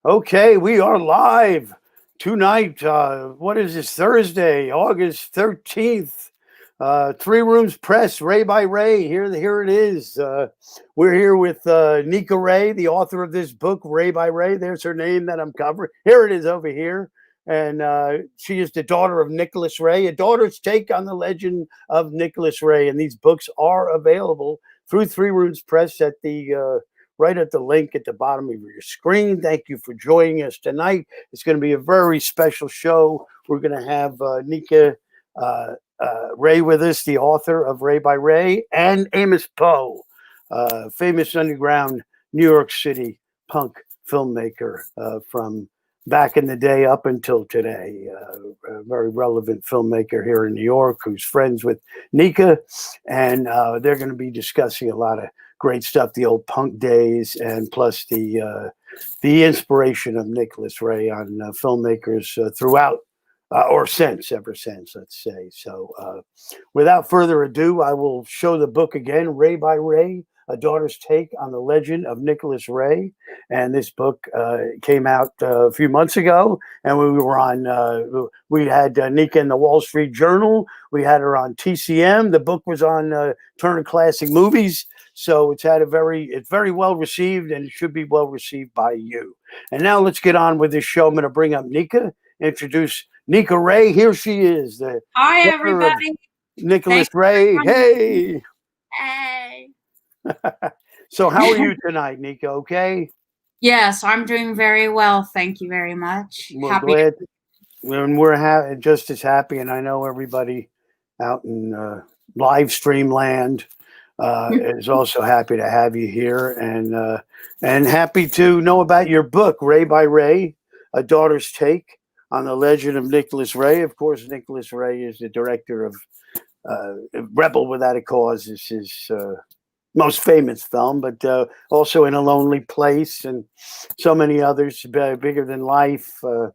Okay, we are live tonight. What is this? Thursday, August 13th. Three Rooms Press, Ray by Ray. Here it is. We're here with Nicca Ray, the author of this book, Ray by Ray. There's her name that I'm covering. Here it is over here. And she is the daughter of Nicholas Ray, a daughter's take on the legend of Nicholas Ray. And these books are available through Three Rooms Press at the right at the link at the bottom of your screen. Thank you for joining us tonight. It's going to be a very special show. We're going to have Nicca Ray with us, the author of Ray by Ray, and Amos Poe, famous underground New York City punk filmmaker from back in the day up until today. A very relevant filmmaker here in New York who's friends with Nicca, and they're going to be discussing a lot of great stuff, the old punk days, and plus the inspiration of Nicholas Ray on filmmakers throughout or ever since, let's say. So, without further ado, I will show the book again, Ray by Ray, A Daughter's Take on the Legend of Nicholas Ray. And this book came out a few months ago, and we were on. We had Nicca in the Wall Street Journal. We had her on TCM. The book was on Turner Classic Movies. So it's very well received, and it should be well received by you. And now let's get on with this show. I'm going to bring up Nicca, introduce Nicca Ray. Here she is, the Hi, daughter of everybody. Nicholas Thanks Ray. for coming. Hey. Hey. So how are you tonight, Nicca? Okay. Yes, I'm doing very well. Thank you very much. We're Happy. glad, and we're just as happy. And I know everybody out in live stream land is also happy to have you here, and happy to know about your book, Ray by Ray, A Daughter's Take on the Legend of Nicholas Ray. Of course, Nicholas Ray is the director of Rebel Without a Cause is his most famous film, but also In a Lonely Place and so many others, Bigger Than Life. The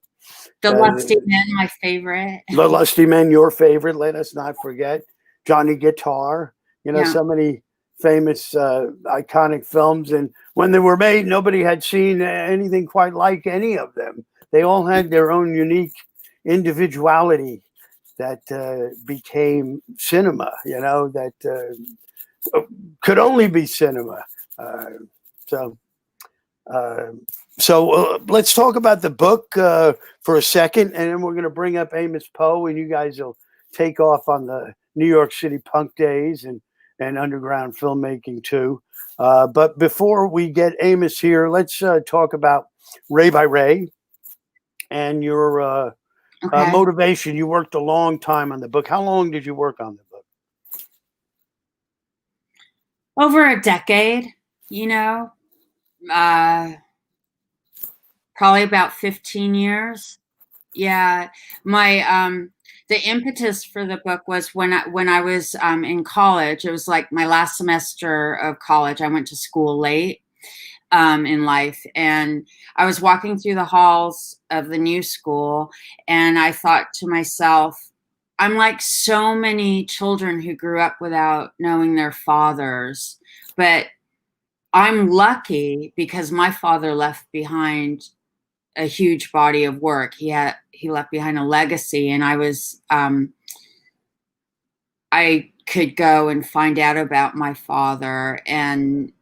Lusty Men, my favorite. The Lusty Men, your favorite. Let us not forget Johnny Guitar. So many famous, iconic films. And when they were made, nobody had seen anything quite like any of them. They all had their own unique individuality that became cinema, that could only be cinema. So let's talk about the book for a second, and then we're going to bring up Amos Poe, and you guys will take off on the New York City punk days and underground filmmaking too. But before we get Amos here, let's talk about Ray by Ray and your motivation. You worked a long time on the book. How long did you work on the book? Over a decade, probably about 15 years. Yeah. The impetus for the book was when I was in college. It was like my last semester of college. I went to school late in life, and I was walking through the halls of the new school, and I thought to myself, I'm like so many children who grew up without knowing their fathers, but I'm lucky because my father left behind a huge body of work. He left behind a legacy, and I could go and find out about my father. And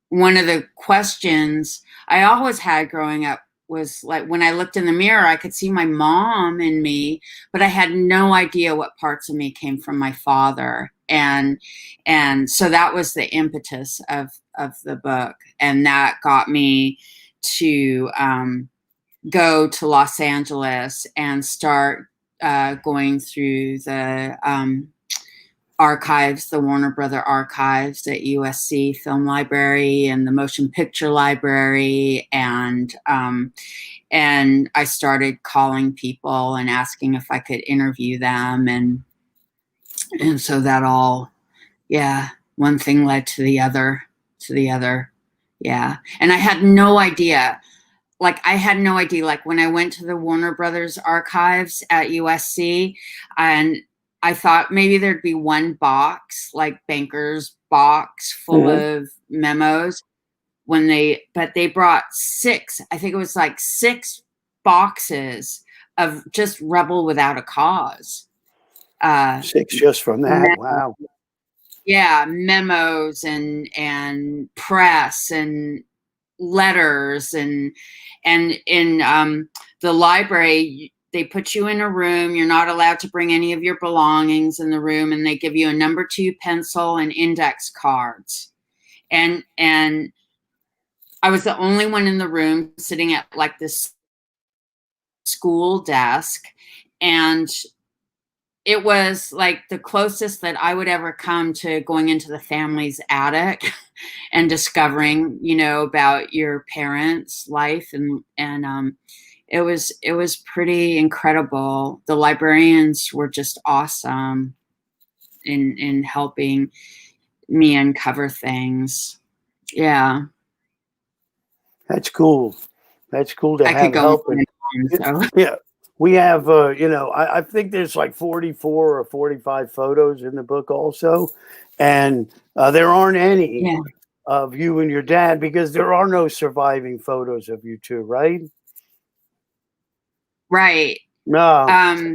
one of the questions I always had growing up was like, when I looked in the mirror, I could see my mom in me, but I had no idea what parts of me came from my father. And so that was the impetus of the book. And that got me to go to Los Angeles and start going through the archives, the Warner Brother archives at USC Film Library and the Motion Picture Library. And I started calling people and asking if I could interview them. And so that all, one thing led to the other. Yeah. And I had no idea. Like when I went to the Warner Brothers archives at USC, and I thought maybe there'd be one box, like banker's box full of memos. but they brought I think it was like 6 boxes of just Rebel Without a Cause. 6 just from that. Wow. Yeah, memos and press and letters and in the library they put you in a room. You're not allowed to bring any of your belongings in the room, and they give you a number 2 pencil and index cards. And I was the only one in the room sitting at like this school desk, and it was like the closest that I would ever come to going into the family's attic and discovering, you know, about your parents' life. And it was pretty incredible. The librarians were just awesome in helping me uncover things. Yeah. That's cool. That's cool to I have could go help. on and on, so. Yeah. We have, you know, I think there's like 44 or 45 photos in the book also. And there aren't any Yeah. of you and your dad because there are no surviving photos of you two, right? Right. No.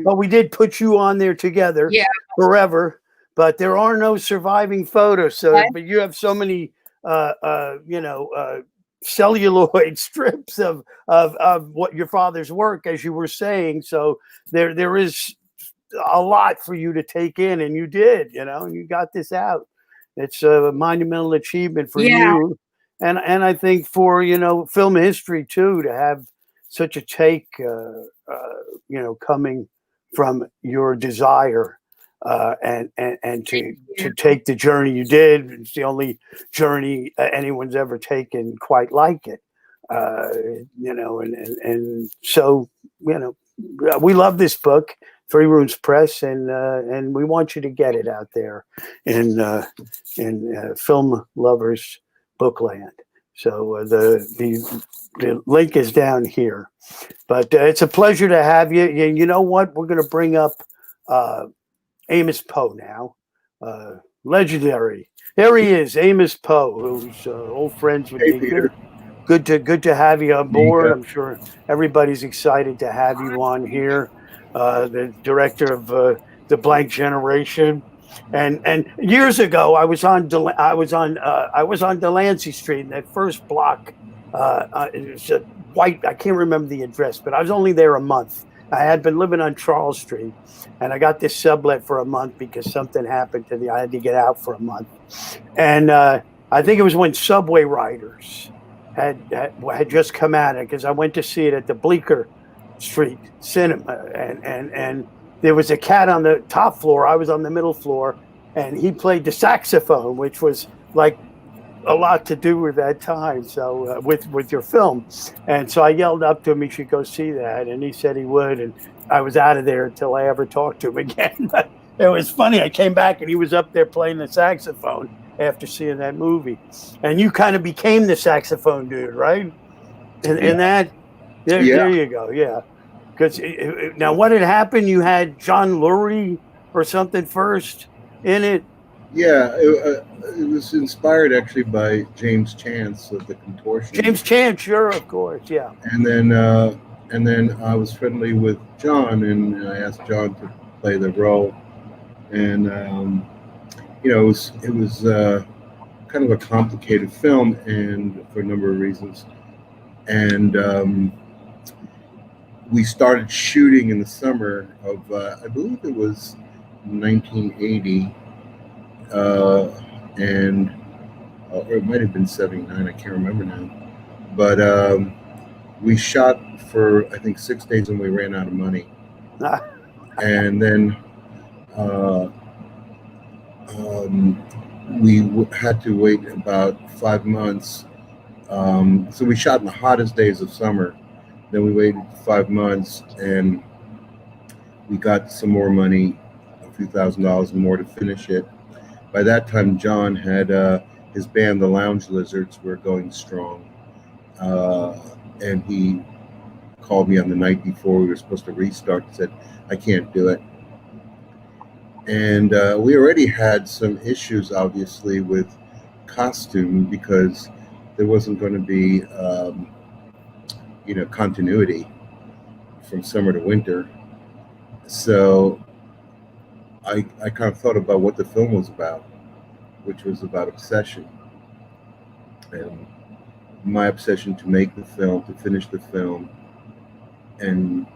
But we did put you on there together Yeah. forever, but there are no surviving photos. So, What? but you have so many, you know, celluloid strips of what your father's work, as you were saying. So there is a lot for you to take in, and you did, you know, and you got this out. It's a monumental achievement for Yeah. you, and I think for, you know, film history too, to have such a take, you know, coming from your desire, and to take the journey you did. It's the only journey anyone's ever taken quite like it, you know, and so, you know, we love this book, Three Rooms Press, and we want you to get it out there in film lovers bookland. So the link is down here. But it's a pleasure to have you. You know what? We're going to bring up Amos Poe now. Legendary. There he is, Amos Poe, who's old friends with Hey, me. Peter. Good to have you on board. Nicca. I'm sure everybody's excited to have you on here. The director of The Blank Generation. And years ago, I was on Delancey Street in that first block. It was a white. I can't remember the address, but I was only there a month. I had been living on Charles Street, and I got this sublet for a month because something happened to me. I had to get out for a month, and I think it was when Subway Riders had just come out, because I went to see it at the Bleecker Street Cinema, and there was a cat on the top floor. I was on the middle floor, and he played the saxophone, which was like a lot to do with that time. So with your film, and so I yelled up to him, he should go see that, and he said he would, and I was out of there until I ever talked to him again. But it was funny. I came back and he was up there playing the saxophone after seeing that movie, and you kind of became the saxophone dude, right? In that, there you go, yeah. Because now, what had happened? You had John Lurie or something first in it. Yeah, it was inspired actually by James Chance of The Contortion. James Chance, sure, of course, yeah. And then I was friendly with John, and I asked John to play the role. And you know, it was kind of a complicated film, and for a number of reasons. And we started shooting in the summer of I believe it was 1980. And or it might have been 79, I can't remember now, but we shot for I think 6 days and we ran out of money. And then we had to wait about 5 months, so we shot in the hottest days of summer. Then we waited 5 months and we got some more money, a few $1,000s more to finish it. By that time, John had his band, the Lounge Lizards, were going strong. And he called me on the night before we were supposed to restart and said, I can't do it. And we already had some issues, obviously, with costume because there wasn't going to be, continuity from summer to winter. So I kind of thought about what the film was about, which was about obsession. And my obsession to make the film, to finish the film, and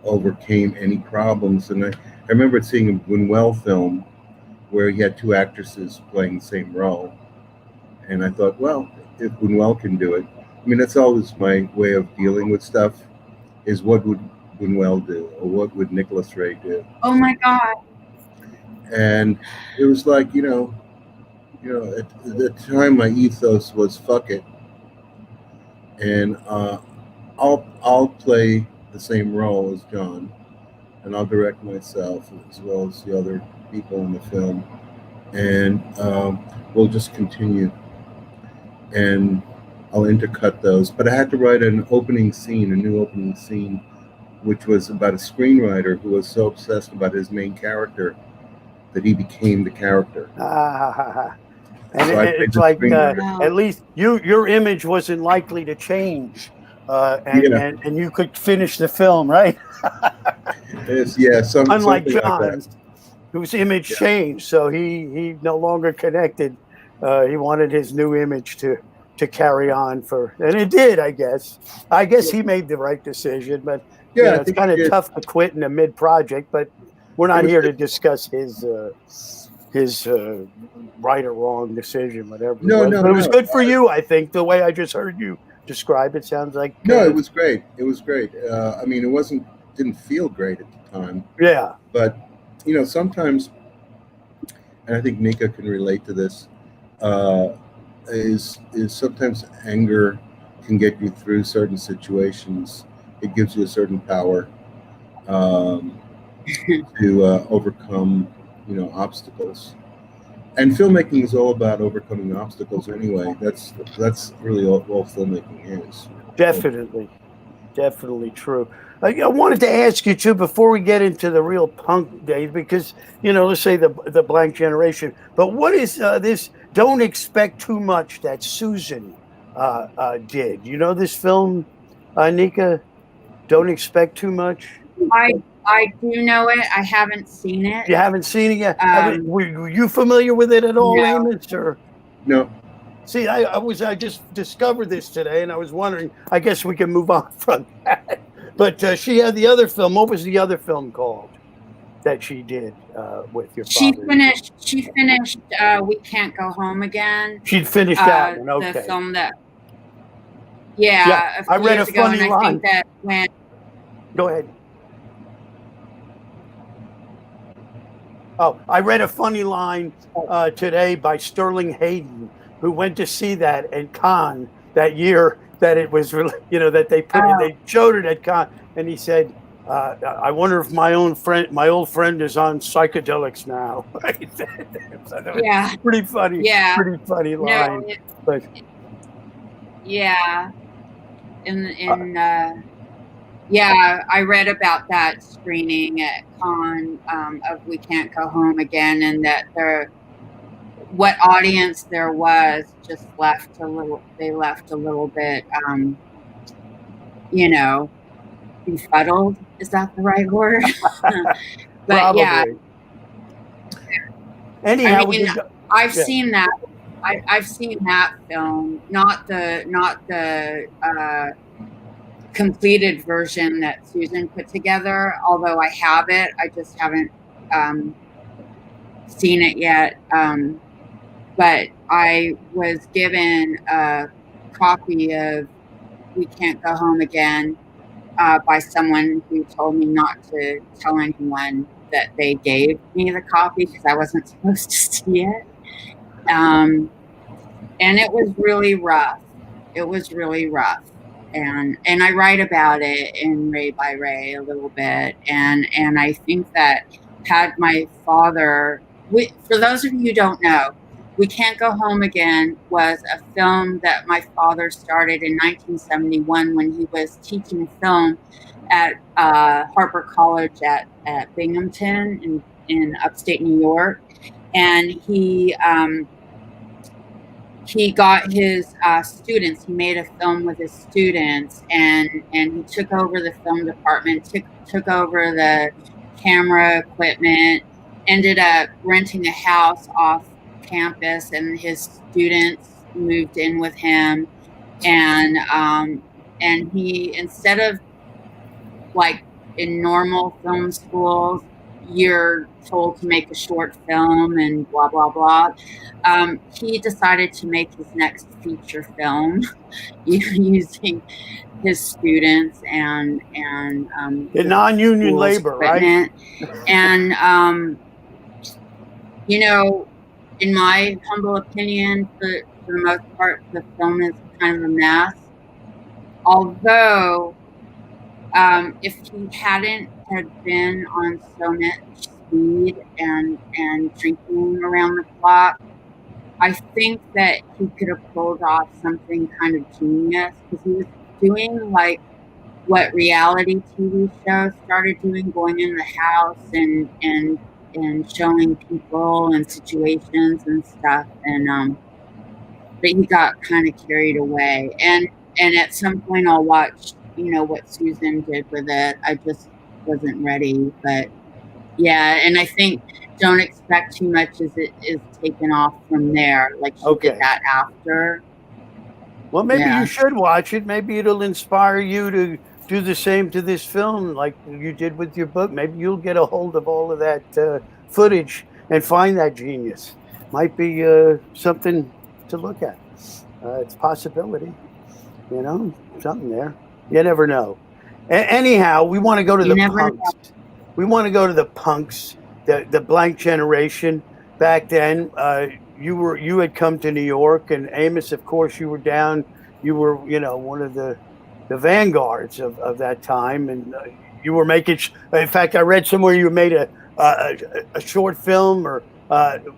overcame any problems. And I remember seeing a Buñuel film where he had two actresses playing the same role. And I thought, well, if Buñuel can do it, I mean, that's always my way of dealing with stuff, is what would Buñuel do, or what would Nicca Ray do? Oh my God. And it was like, at the time my ethos was fuck it. And I'll play the same role as John, and I'll direct myself as well as the other people in the film, and we'll just continue. And I'll intercut those. But I had to write an opening scene, a new opening scene, which was about a screenwriter who was so obsessed about his main character that he became the character. And So it's like at least your image wasn't likely to change, and you could finish the film, right? Unlike John's, whose image changed, so he no longer connected. He wanted his new image to carry on and it did, I guess. I guess he made the right decision, but it's kind of tough to quit in a mid-project. But we're not here to discuss his right or wrong decision, whatever. But it was good for you, I think. The way I just heard you describe it sounds like it was great. It was great. I mean, didn't feel great at the time. Yeah, but sometimes, and I think Nicca can relate to this. Is sometimes anger can get you through certain situations. It gives you a certain power to overcome, obstacles. And filmmaking is all about overcoming obstacles anyway. That's really all filmmaking is. Definitely true. I wanted to ask you too, before we get into the real punk days, because let's say the blank generation. But what is this? Don't expect too much that Susan did. You know this film, Nicca? Don't expect too much. I do know it. I haven't seen it. You haven't seen it yet? Were you familiar with it at all, Amos? Or no? See, I just discovered this today, and I was wondering. I guess we can move on from that. But she had the other film. What was the other film called that she did with your father? She finished. We Can't Go Home Again. She'd finished that one. Okay. The film that. I read a funny line. I think that when. Go ahead. Oh, I read a funny line today by Sterling Hayden, who went to see that at Cannes that year. That it was really, that they put it, they showed it at Cannes, and he said, "I wonder if my old friend is on psychedelics now." Right? So pretty funny. Yeah, pretty funny line. I read about that screening at Cannes of We Can't Go Home Again, and that what audience there was just left a little bit, befuddled. Is that the right word? But probably. Anyhow, I've seen that. I've seen that film, not the completed version that Susan put together. Although I have it, I just haven't seen it yet. But I was given a copy of We Can't Go Home Again by someone who told me not to tell anyone that they gave me the copy because I wasn't supposed to see it. And it was really rough. And I write about it in Ray by Ray a little bit. And I think that had my father, for those of you who don't know, We Can't Go Home Again was a film that my father started in 1971 when he was teaching film at Harper College at Binghamton in upstate New York. And he he got his students. He made a film with his students, and he took over the film department, took over the camera equipment, ended up renting a house off campus, and his students moved in with him. And he, instead of like in normal film schools, you're told to make a short film and blah blah blah. He decided to make his next feature film using his students and The non-union school's labor, right? equipment. And you know, in my humble opinion, for the most part, the film is kind of a mess. Although, if he hadn't had been on so much speed and drinking around the clock, I think that he could have pulled off something kind of genius, because he was doing like what reality TV shows started doing, going in the house and showing people and situations and stuff. And but he got kind of carried away. And at some point I'll watch, you know, what Susan did with it. I just wasn't ready. But yeah, and I think Don't Expect Too Much is taken off from there. Like she did that after. Well, maybe you should watch it. Maybe it'll inspire you to do the same to this film like you did with your book. Maybe you'll get a hold of all of that footage and find that genius. Might be something to look at. It's a possibility, you know, something there. You never know. Anyhow, we want to go to the punks. We want to go to the punks, the blank generation. Back then, you had come to New York, and Amos, of course, you were down. You were, you know, one of the vanguards of that time, and you were making. In fact, I read somewhere you made a short film, or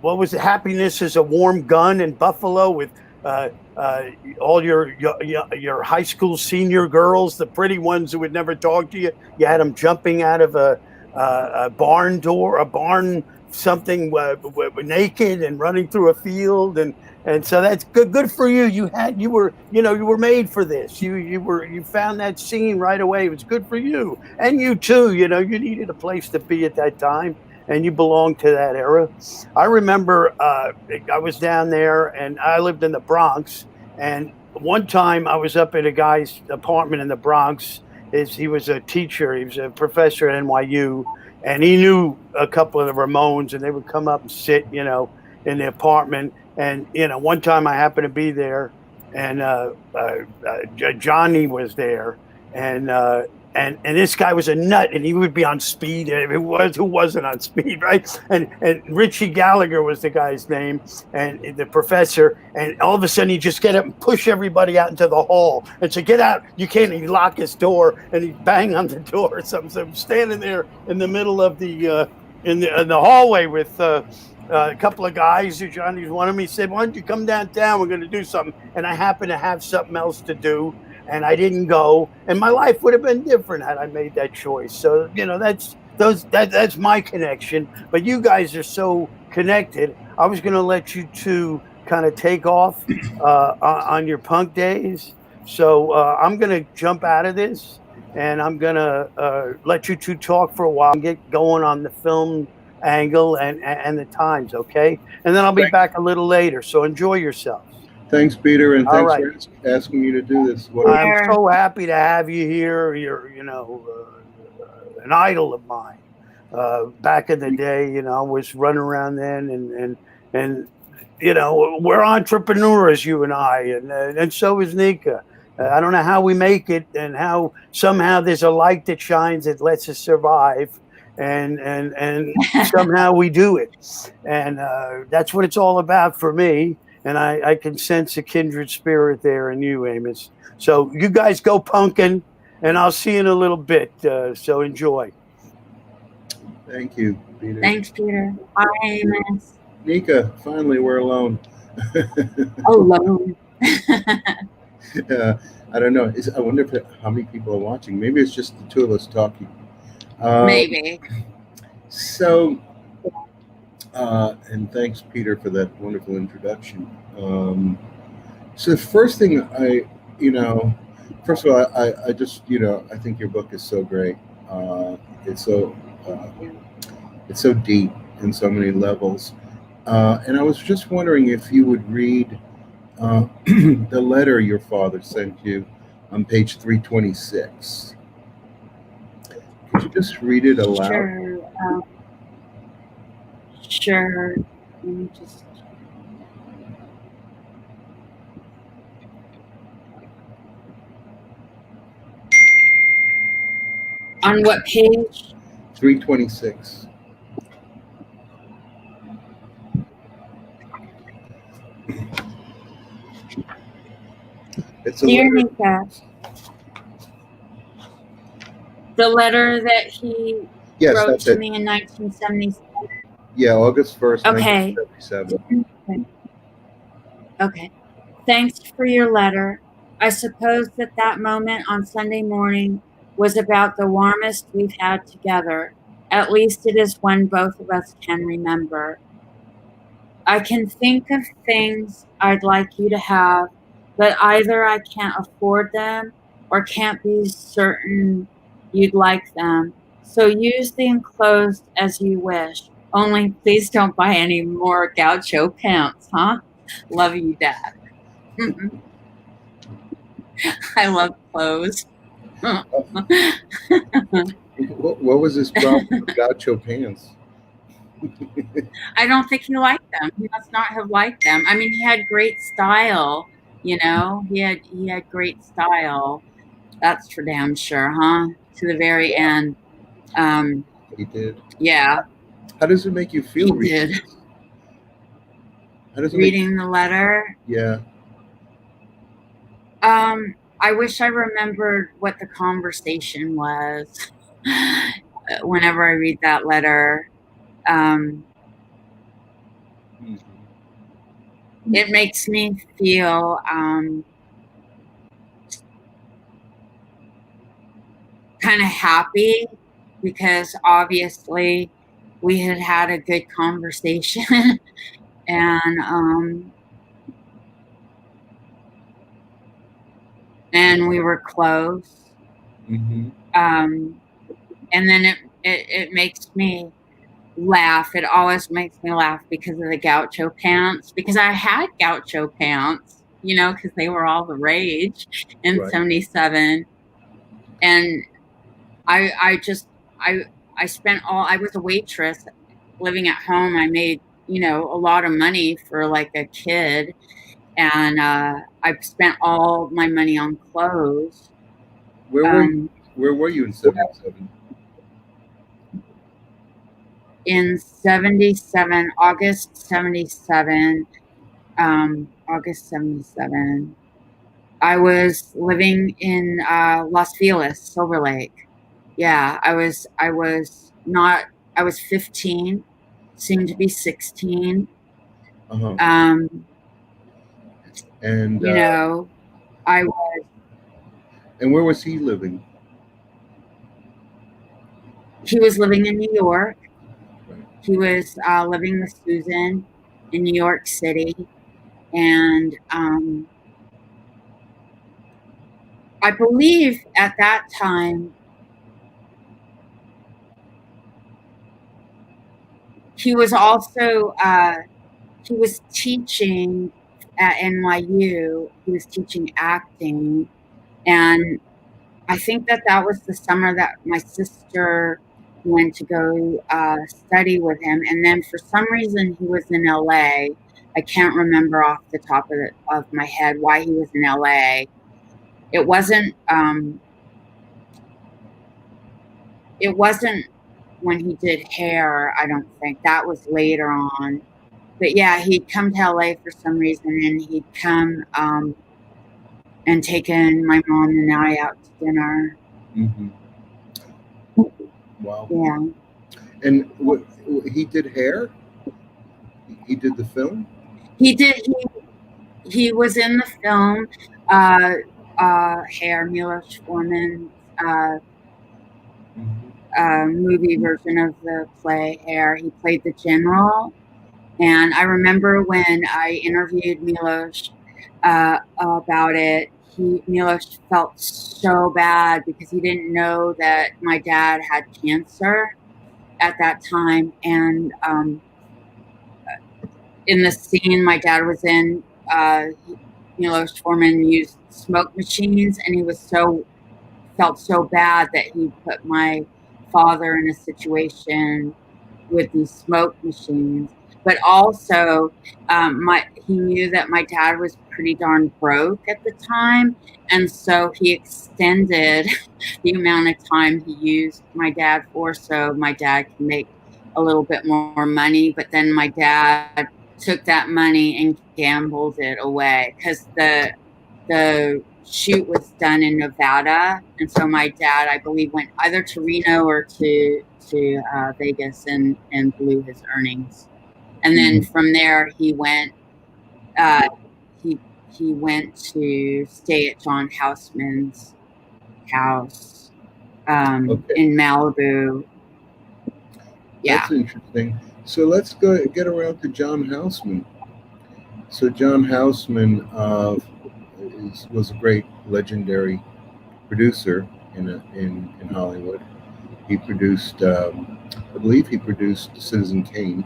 what was it? Happiness is a Warm Gun in Buffalo, with all your high school senior girls, the pretty ones who would never talk to you. You had them jumping out of a barn door, a barn something naked and running through a field, and so that's good for you. You were made for this. You found that scene right away. It was good for you, and you too. You know, you needed a place to be at that time, and you belonged to that era. I remember I was down there, and I lived in the Bronx, and one time I was up at a guy's apartment in the Bronx. He was a teacher. He was a professor at NYU, and he knew a couple of the Ramones, and they would come up and sit, you know, in the apartment. And, you know, one time I happened to be there, and Johnny was there, and this guy was a nut, and he would be on speed. Who wasn't on speed, right? And Richie Gallagher was the guy's name, and the professor. And all of a sudden, he'd just get up and push everybody out into the hall, and say, "Get out! You can't." He'd lock his door, and he'd bang on the door or something. So I'm standing there in the middle of the in the hallway with a couple of guys. Johnny's one of them. He said, "Why don't you come downtown? We're going to do something." And I happened to have something else to do, and I didn't go, and my life would have been different had I made that choice. So, you know, that's my connection. But you guys are so connected. I was going to let you two kind of take off on your punk days. So I'm going to jump out of this, and I'm going to let you two talk for a while and get going on the film angle and the times, okay? And then I'll be back a little later. So enjoy yourself. Thanks, Peter, and thanks for asking me to do this. I'm so happy to have you here. You're, you know, an idol of mine. Back in the day, you know, I was running around then, and you know, we're entrepreneurs, you and I, and so is Nicca. I don't know how we make it, and how somehow there's a light that shines that lets us survive, and somehow we do it, and that's what it's all about for me. And I can sense a kindred spirit there in you, Amos. So you guys go punkin', and I'll see you in a little bit. So enjoy. Thank you, Peter. Thanks, Peter. Bye, Amos. Nicca, finally we're alone. Alone. I don't know. I wonder how many people are watching. Maybe it's just the two of us talking. Maybe. So, and thanks, Peter, for that wonderful introduction. So the first thing first of all, I just, I think your book is so great. It's so uh, it's so deep in so many levels. And I was just wondering if you would read the letter your father sent you on page 326. Could you just read it aloud? Sure. Sure. Let me just. On what page? 326. It's a Dear letter. Nicca, the letter that he Yes, wrote that's to it. me in 1977. Yeah, August 1st, Okay. 1977. Okay. Thanks for your letter. I suppose that moment on Sunday morning was about the warmest we've had together. At least it is one both of us can remember. I can think of things I'd like you to have, but either I can't afford them or can't be certain you'd like them. So use the enclosed as you wish. Only please don't buy any more gaucho pants, huh? Love you, Dad. I love clothes. What was his problem with gaucho pants? I don't think he liked them. He must not have liked them. I mean, he had great style, you know. He had great style. That's for damn sure, huh? To the very end. He did. Yeah, How does it make you he feel did. reading this? How does it make Reading the letter. Yeah. I wish I remembered what the conversation was. Whenever I read that letter, it makes me feel kind of happy because obviously we had had a good conversation and we were close. And then it makes me laugh. It always makes me laugh because of the gaucho pants, because I had gaucho pants, you know, because they were all the rage in Right. 77. And I was a waitress living at home. I made, you know, a lot of money for like a kid. And I spent all my money on clothes. Where were you in 77? In 77, August 77, August 77, I was living in Las Feliz, Silver Lake. Yeah, I was 15, soon to be 16. Uh-huh. And You know, I and where was he living? he was living in New York. He was living with Susan in New York City. And I believe at that time, he was also, he was teaching at NYU. He was teaching acting. And I think that was the summer that my sister went to go study with him. And then for some reason, he was in LA. I can't remember off the top of my head why he was in LA. It wasn't when he did Hair, I don't think. That was later on. But yeah, he'd come to LA for some reason, and he'd come and taken my mom and I out to dinner. Wow. Yeah. And he did Hair? He did the film? He did. He was in the film Hair, Milos Forman's movie version of the play Hair. He played the general. And I remember when I interviewed Milos, about it. Milos felt so bad because he didn't know that my dad had cancer at that time. And in the scene my dad was in, Milos Forman used smoke machines, and he felt so bad that he put my father in a situation with these smoke machines. But also, he knew that my dad was pretty darn broke at the time, and so he extended the amount of time he used my dad for, so my dad can make a little bit more money. But then my dad took that money and gambled it away, because the shoot was done in Nevada, and so my dad, I believe, went either to Reno or to Vegas and blew his earnings. And then from there he went he went to stay at John Houseman's house in Malibu. Yeah, that's interesting. So let's get around to John Houseman. So John Houseman was a great, legendary producer in Hollywood. He produced, I believe, he produced Citizen Kane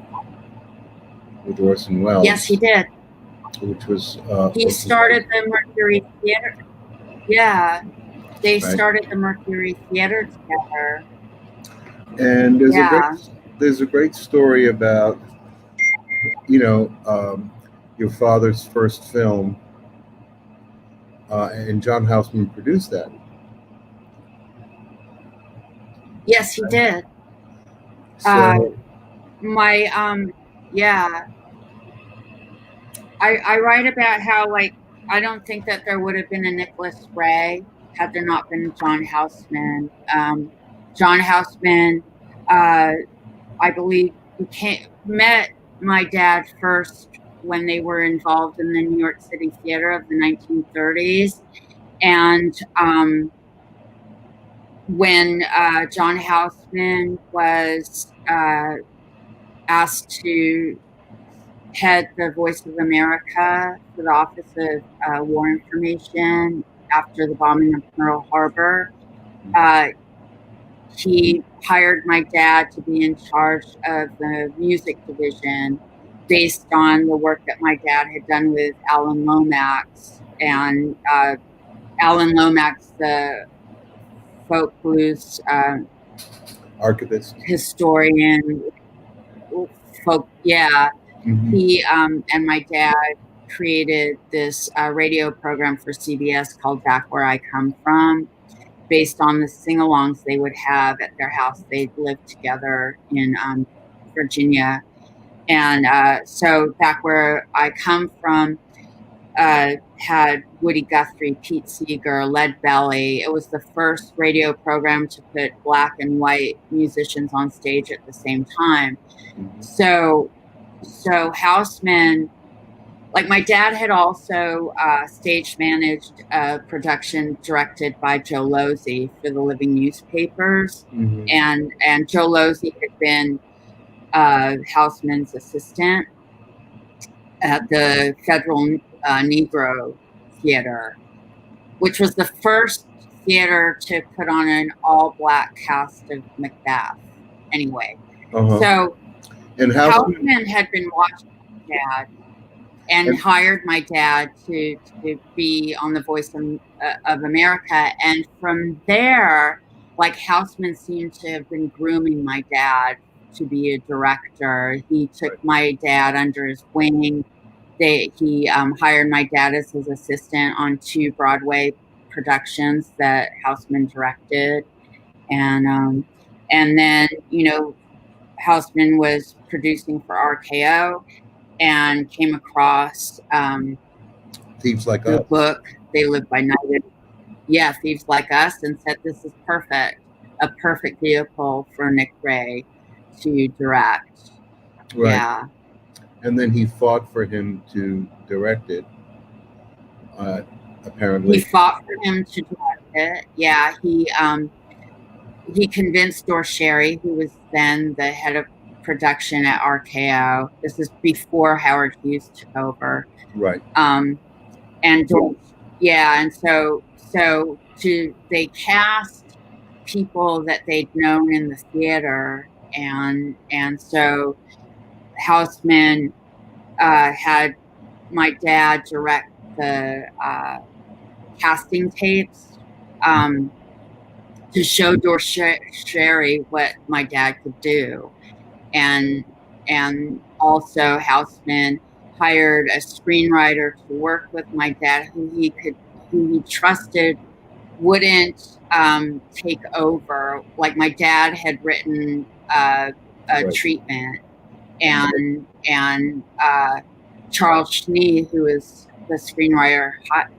with Orson Welles. Yes, he did. Which was he started the Mercury Theater. Yeah, they started the Mercury Theater together. And there's a great story about, your father's first film, and John Houseman produced that. Yes, he did. So, I write about how, like, I don't think that there would have been a Nicca Ray had there not been John Houseman. John Houseman, I believe, met my dad first when they were involved in the New York City theater of the 1930s. And when John Houseman was asked to head the Voice of America for the Office of War Information after the bombing of Pearl Harbor, he hired my dad to be in charge of the music division based on the work that my dad had done with Alan Lomax. And Alan Lomax, the folk blues archivist, historian, folk, he and my dad created this radio program for CBS called Back Where I Come From, based on the sing-alongs they would have at their house. They lived together in Virginia. And so Back Where I Come From had Woody Guthrie, Pete Seeger, Lead Belly. It was the first radio program to put black and white musicians on stage at the same time. So Houseman, like, my dad had also stage managed a production directed by Joe Losey for the Living Newspapers. And Joe Losey had been Houseman's assistant at the Federal Negro Theater, which was the first theater to put on an all-black cast of Macbeth. Anyway, so and Houseman had been watching my dad and hired my dad to be on the Voice of America. And from there, like, Houseman seemed to have been grooming my dad to be a director. He took my dad under his wing. He hired my dad as his assistant on 2 Broadway productions that Houseman directed. And then, Houseman was producing for RKO and came across Thieves Like the Us book They Live by Night. Yeah, Thieves Like Us, and said this is a perfect vehicle for Nicca Ray to direct. Right. Yeah. And then he fought for him to direct it. Apparently, he fought for him to direct it. Yeah, he convinced Dor Sherry, who was then the head of production at RKO. This is before Howard Hughes took over. Right. and yeah, and so they cast people that they'd known in the theater, and so Houseman had my dad direct the casting tapes to show Sherry what my dad could do, and also Houseman hired a screenwriter to work with my dad who he trusted wouldn't take over. Like, my dad had written a treatment, and Charles Schnee, who is the screenwriter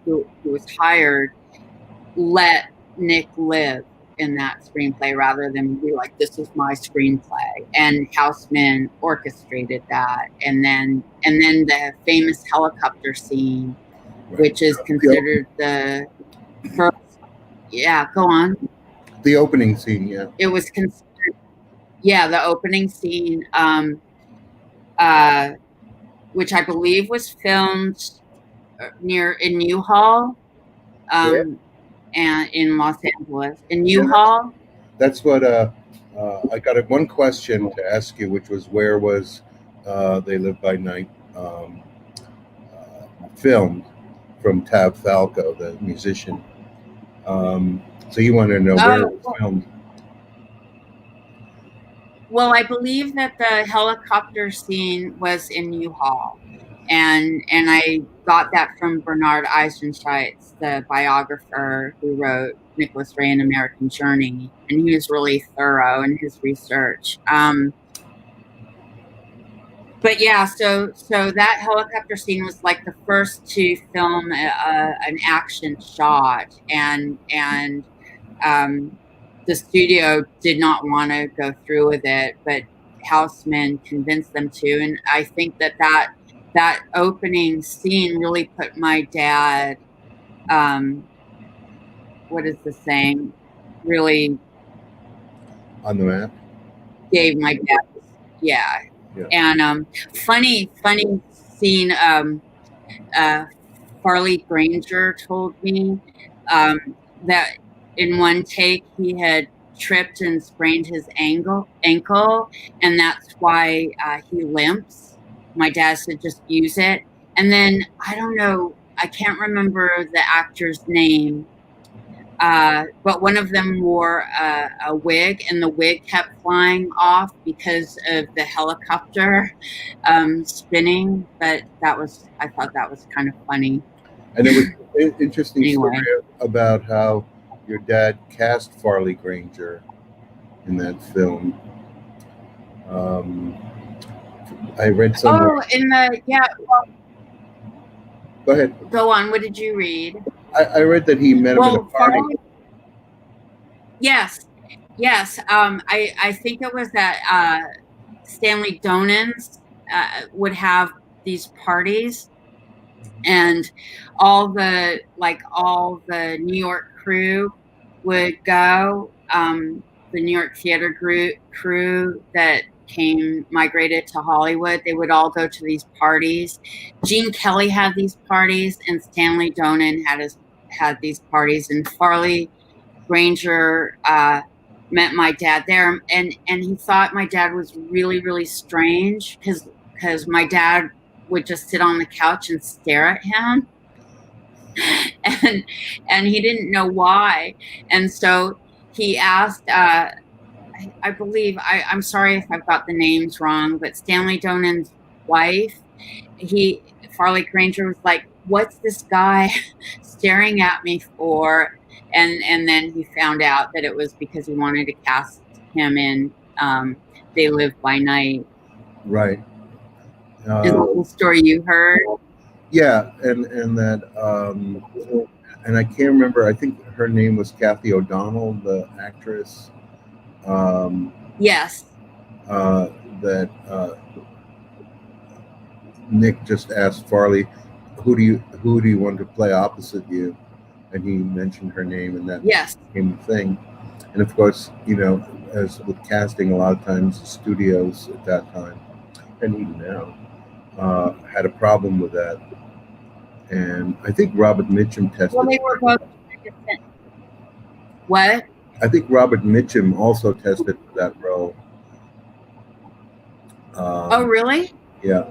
who was hired, let Nick live in that screenplay rather than be like, this is my screenplay. And Houseman orchestrated that, and then the famous helicopter scene, which is considered the first. Yeah, go on. The opening scene, yeah. It was considered, the opening scene, which I believe was filmed in Newhall, and in Los Angeles, in Newhall. That's what I got one question to ask you, which was, where was They Live by Night filmed from Tab Falco, the musician. So you wanted to know where it was filmed. Well, I believe that the helicopter scene was in Newhall, and I got that from Bernard Eisenschitz, the biographer who wrote Nicca Ray: An American Journey, and he was really thorough in his research. But yeah, so that helicopter scene was like the first to film an action shot, and the studio did not want to go through with it, but Houseman convinced them to. And I think that opening scene really put my dad, what is the saying? Really on the map. Gave my dad, yeah. And funny scene. Farley Granger told me that in one take he had tripped and sprained his ankle, and that's why he limps. My dad said just use it. And then I don't know, I can't remember the actor's name, but one of them wore a wig, and the wig kept flying off because of the helicopter spinning. But I thought that was kind of funny. And it was an interesting story about how your dad cast Farley Granger in that film. I read somewhere. Oh, in the Well, go ahead. Go on. What did you read? I read that he met him at a party. Yes. I think it was that Stanley Donen's would have these parties, and all the New York crew would go. The New York theater crew that migrated to Hollywood, they would all go to these parties. Gene Kelly had these parties, and Stanley Donen had these parties, and Farley Granger met my dad there, and he thought my dad was really, really strange because my dad would just sit on the couch and stare at him, and he didn't know why, and so he asked, I believe, I'm sorry if I've got the names wrong, but Stanley Donen's wife, Farley Granger was like, what's this guy staring at me for? And then he found out that it was because he wanted to cast him in They Live by Night. Right. Is that the story you heard? Yeah, and that and I can't remember. I think her name was Kathy O'Donnell, the actress. Yes. That Nick just asked Farley, who do you want to play opposite you? And he mentioned her name, and that became the thing. And of course, as with casting, a lot of times the studios at that time, and even now, had a problem with that. And I think Robert Mitchum tested. Well, they were both different. What? I think Robert Mitchum also tested for that role. Oh, really? Yeah.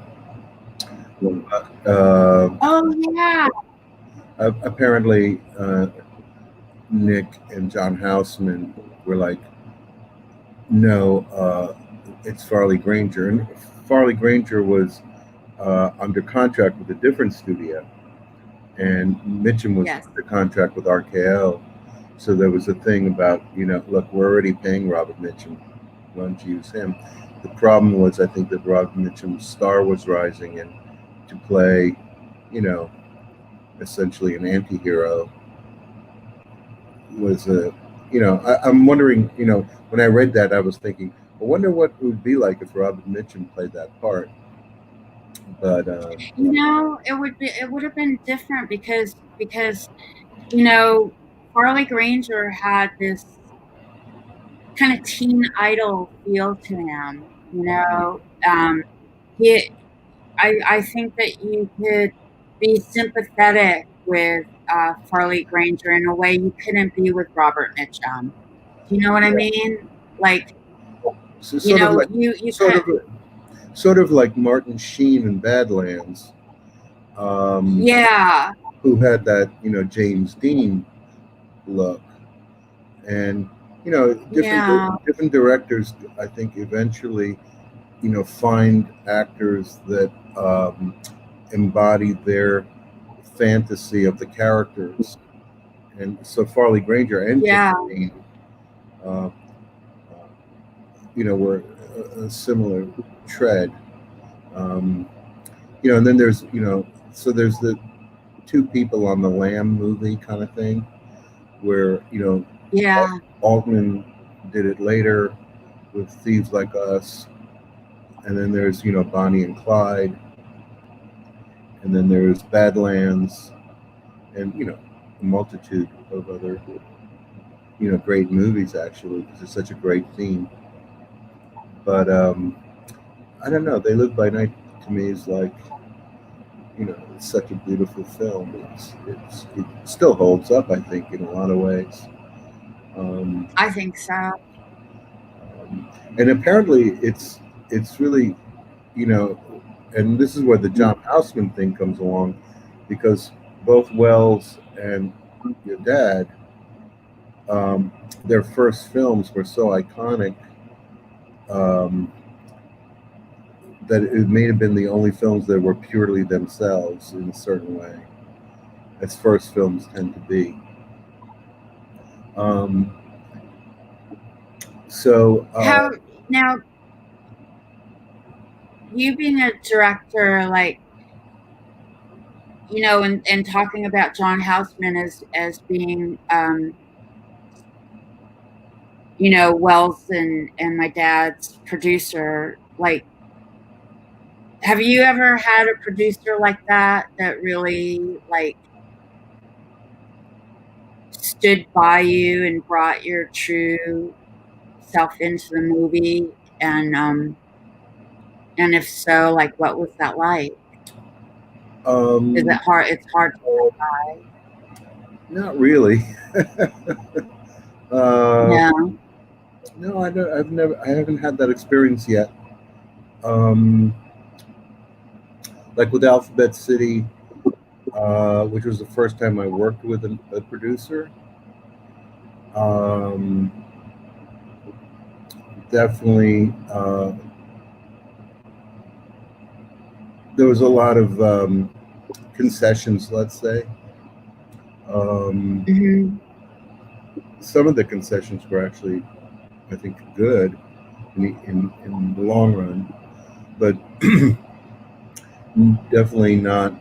Oh, yeah. Apparently, Nick and John Houseman were like, no, it's Farley Granger. And Farley Granger was under contract with a different studio. And Mitchum was under contract with RKO. So there was a thing about, look, we're already paying Robert Mitchum. Why don't you use him? The problem was, I think that Robert Mitchum's star was rising, and to play, essentially an anti-hero was I'm wondering, when I read that, I was thinking, I wonder what it would be like if Robert Mitchum played that part. But it would have been different because Farley Granger had this kind of teen idol feel to him. I think that you could be sympathetic with Farley Granger in a way you couldn't be with Robert Mitchum. Do you know what I mean? Like, sort of like Martin Sheen in Badlands. Yeah. Who had that, James Dean look. And, different directors, I think, eventually, find actors that embody their fantasy of the characters. And so Farley Granger and James Dean, were a similar tread. And then there's, so there's the two people on the Lamb movie kind of thing, where Altman did it later with Thieves Like Us, and then there's Bonnie and Clyde, and then there's Badlands, and a multitude of other great movies, actually, because it's such a great theme. But I don't know, They Live by Night to me is like, it's such a beautiful film. It still holds up, I think, in a lot of ways. I think so. And apparently it's really, and this is where the John Houseman thing comes along, because both Wells and your dad, their first films were so iconic that it may have been the only films that were purely themselves in a certain way, as first films tend to be. How now, you being a director, like, and talking about John Houseman as being Wells and my dad's producer, like, have you ever had a producer like that really, like, stood by you and brought your true self into the movie? And if so, like, what was that like? Is it hard? It's hard to come by. Not really. Yeah. No, I haven't had that experience yet. Like with Alphabet City, which was the first time I worked with a producer. Definitely, there was a lot of concessions, let's say. Some of the concessions were actually, I think, good in the long run, but definitely not,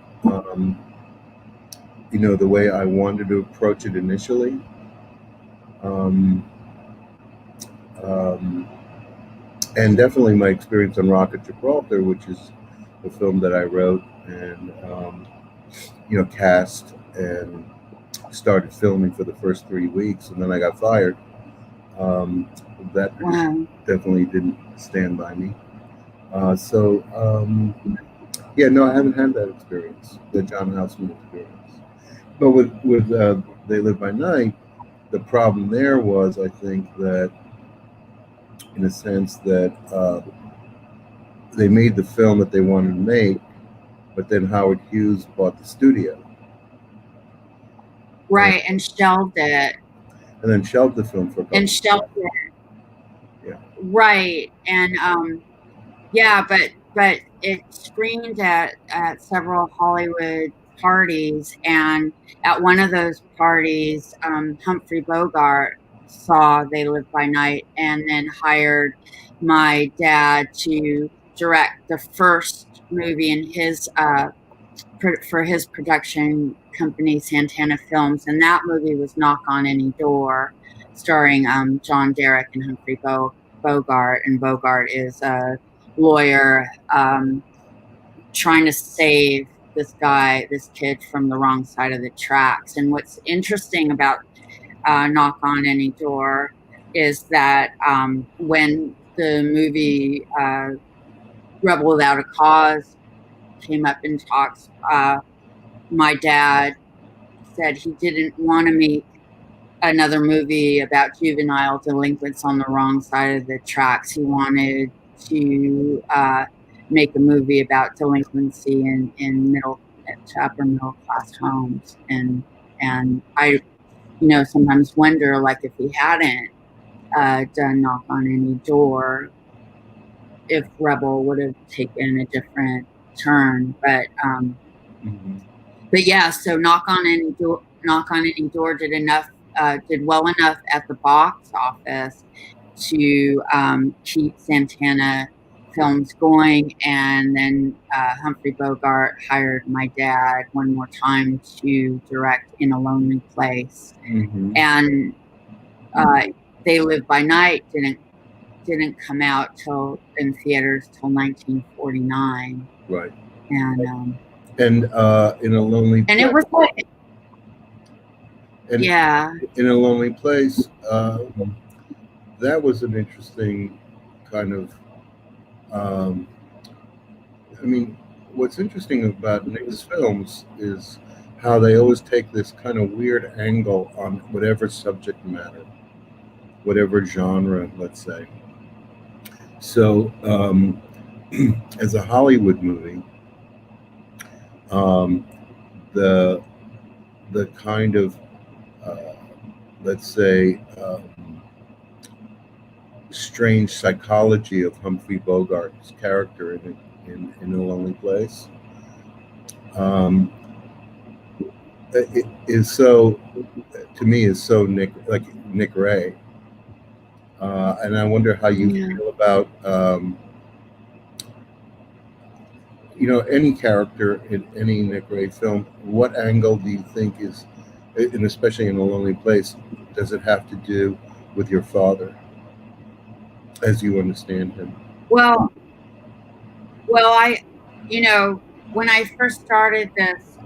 the way I wanted to approach it initially. And definitely my experience on Rock at Gibraltar, which is the film that I wrote and, cast and started filming for the first 3 weeks, and then I got fired. That definitely didn't stand by me. Yeah, no, I haven't had that experience, the John Houseman experience. But with They Live by Night, the problem there was, I think, that in a sense that they made the film that they wanted to make, but then Howard Hughes bought the studio. Right, and shelved it. And then shelved the film for a couple And shelved of years. it. Yeah. Right, and yeah, but it screened at several Hollywood parties, and at one of those parties, Humphrey Bogart saw They Live by Night and then hired my dad to direct the first movie in his for his production company, Santana Films, and that movie was Knock on Any Door, starring John Derek and Humphrey Bogart, and Bogart is a lawyer trying to save this kid from the wrong side of the tracks. And what's interesting about Knock on Any Door is that when the movie Rebel Without a Cause came up in talks, my dad said he didn't want to make another movie about juvenile delinquents on the wrong side of the tracks. He wanted to make a movie about delinquency in upper middle class homes. And I, sometimes wonder, like, if he hadn't done Knock on Any Door, if Rebel would have taken a different turn. But but yeah, so Knock on Any Door did well enough at the box office to keep Santana Films going, and then Humphrey Bogart hired my dad one more time to direct In a Lonely Place, and They Live by Night didn't come out in theaters till 1949. Right. And In a Lonely and it was like, and yeah, In a Lonely Place, that was an interesting kind of I mean, what's interesting about Nick's films is how they always take this kind of weird angle on whatever subject matter, whatever genre, let's say. So as a Hollywood movie, the kind of let's say strange psychology of Humphrey Bogart's character in A Lonely Place it is so, to me, is so Nicca Ray, and I wonder how you feel about any character in any Nicca Ray film. What angle do you think is, and especially in A Lonely Place, does it have to do with your father, as you understand him? Well, I, when I first started this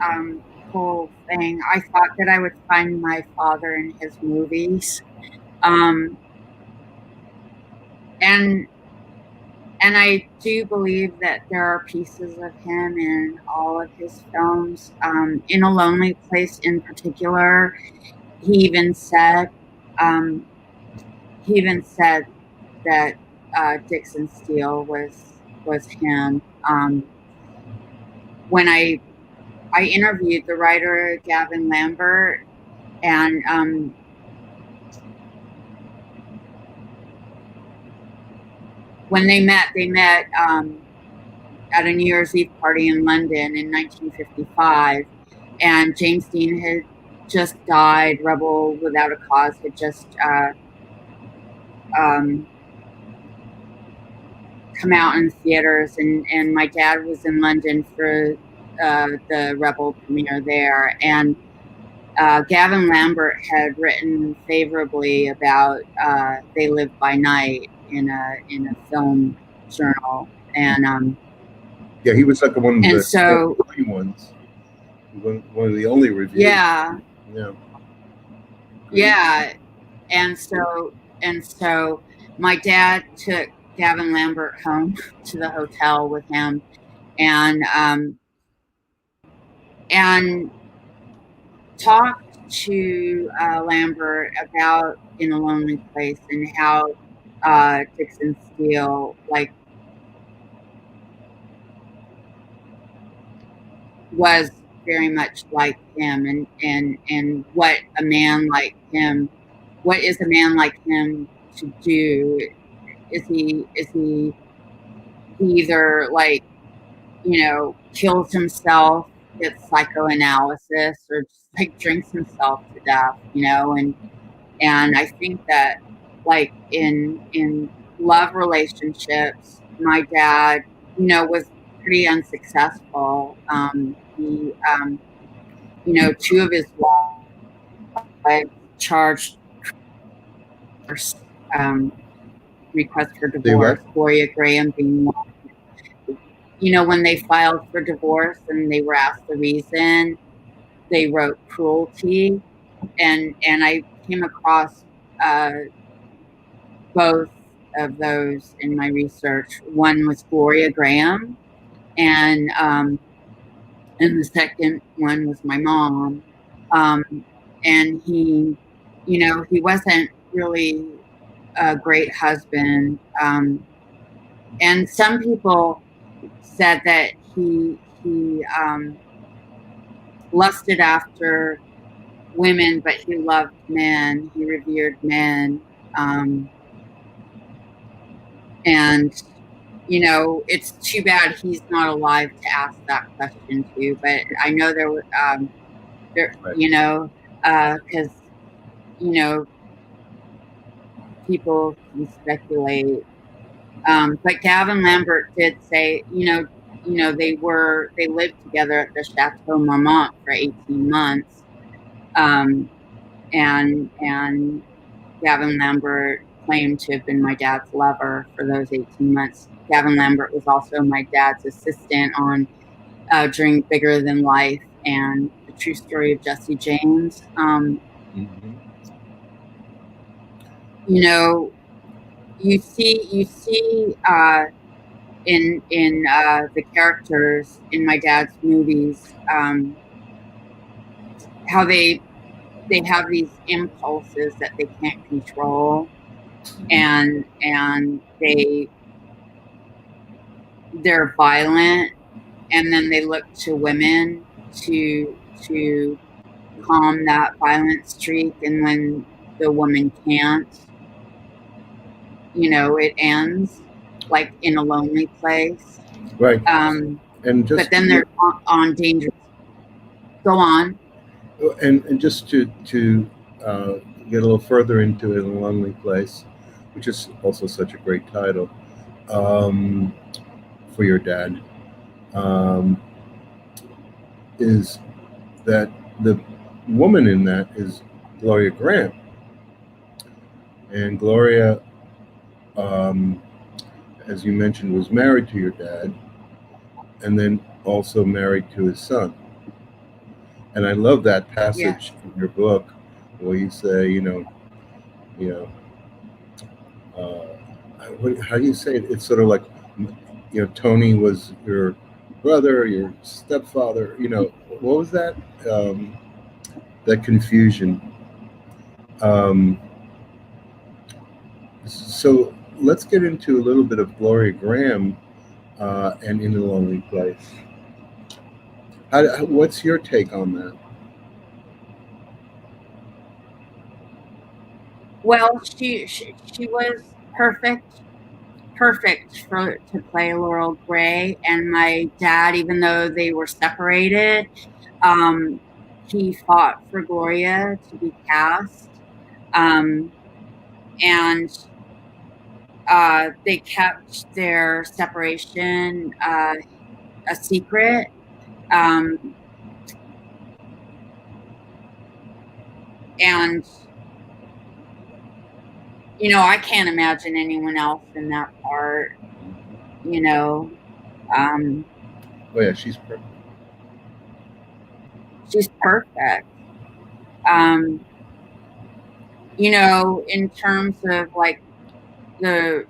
whole thing, I thought that I would find my father in his movies, and I do believe that there are pieces of him in all of his films. In A Lonely Place, in particular, he even said that Dixon Steele was him. When I interviewed the writer Gavin Lambert, and when they met at a New Year's Eve party in London in 1955, and James Dean had just died. Rebel Without a Cause had just come out in theaters, and my dad was in London for the Rebel premiere there, and Gavin Lambert had written favorably about They Live by Night in a film journal, and yeah, he was like one of the so only ones, one of the only reviews. Yeah. Yeah. And so my dad took Gavin Lambert home to the hotel with him, and talked to Lambert about In a Lonely Place and how Dixon Steele like was very much like him, and what a man like him, what is a man like him to do? Is he either like, you know, kills himself, gets psychoanalysis, or just like drinks himself to death, you know? And I think that like in love relationships, my dad, you know, was pretty unsuccessful. He, you know, two of his wives charged request for divorce. Gloria Graham being one. You know, when they filed for divorce and they were asked the reason, they wrote cruelty, and I came across both of those in my research. One was Gloria Graham, and the second one was my mom. And he, you know, he wasn't really a great husband. And some people said that he lusted after women, but he loved men. He revered men. And, you know, it's too bad he's not alive to ask that question to. But I know there were, Right. you know, because, you know, people can speculate. But Gavin Lambert did say, you know, they lived together at the Chateau Marmont for 18 months. And Gavin Lambert claimed to have been my dad's lover for those 18 months. Gavin Lambert was also my dad's assistant on during Bigger Than Life and The True Story of Jesse James. You know, you see in the characters in my dad's movies how they have these impulses that they can't control, and they're violent, and then they look to women to calm that violent streak, and when the woman can't, you know, it ends like In a Lonely Place. Right. And just, but then they're on dangerous. Go on. And just to get a little further into it, In a Lonely Place, which is also such a great title for your dad, is that the woman in that is Gloria Graham. And Gloria, as you mentioned, was married to your dad, and then also married to his son. And I love that passage in your book where you say, how do you say it? It's sort of like, you know, Tony was your brother, your stepfather. You know, what was that? That confusion. So let's get into a little bit of Gloria Graham and In a Lonely Place. What's your take on that? Well, she was perfect to play Laurel Gray. And my dad, even though they were separated, he fought for Gloria to be cast. And they kept their separation a secret. And you know, I can't imagine anyone else in that part, you know. Oh yeah, she's perfect. She's perfect. You know, in terms of like her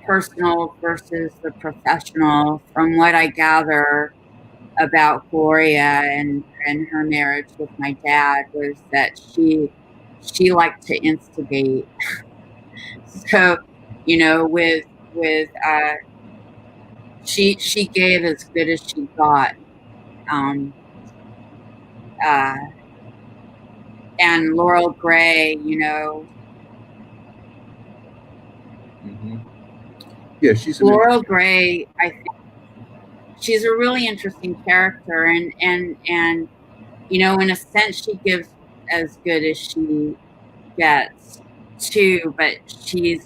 personal versus the professional. From what I gather about Gloria and her marriage with my dad was that she liked to instigate. So, you know, with she gave as good as she got. And Laurel Gray, you know, Yeah, she's Laurel Gray, I think she's a really interesting character, and you know, in a sense, she gives as good as she gets too, but she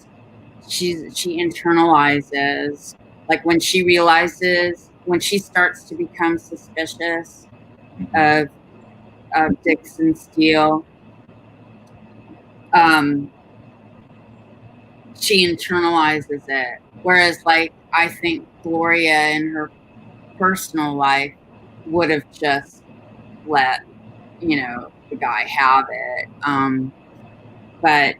internalizes, like when she realizes, when she starts to become suspicious of Dixon Steele, she internalizes it. Whereas, like, I think Gloria in her personal life would have just let, you know, the guy have it. But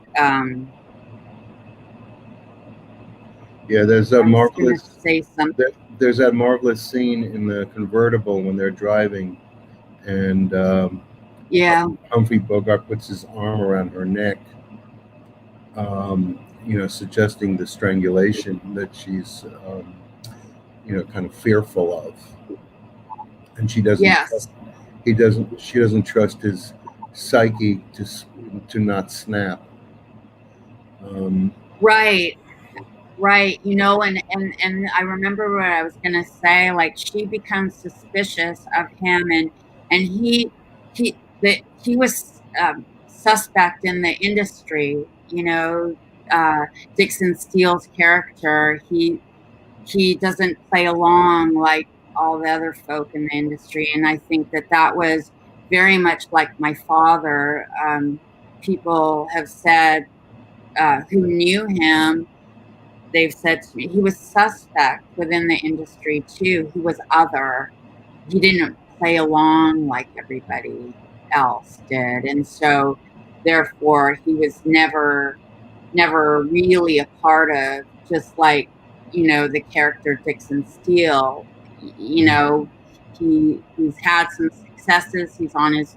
yeah, there's a marvelous say something. There's that marvelous scene in the convertible when they're driving, and Yeah, Humphrey Bogart puts his arm around her neck, you know, suggesting the strangulation that she's, you know, kind of fearful of, and she doesn't. yes, She doesn't trust his psyche to not snap. right. Right, you know, and I remember what I was gonna say. Like, she becomes suspicious of him, and he was suspect in the industry. You know, Dixon Steele's character. He doesn't play along like all the other folk in the industry, and I think that was very much like my father. People have said who knew him. They've said to me, he was suspect within the industry too. He was other. He didn't play along like everybody else did. And so therefore he was never really a part of, just like, you know, the character Dixon Steele. You know, he's had some successes. He's kind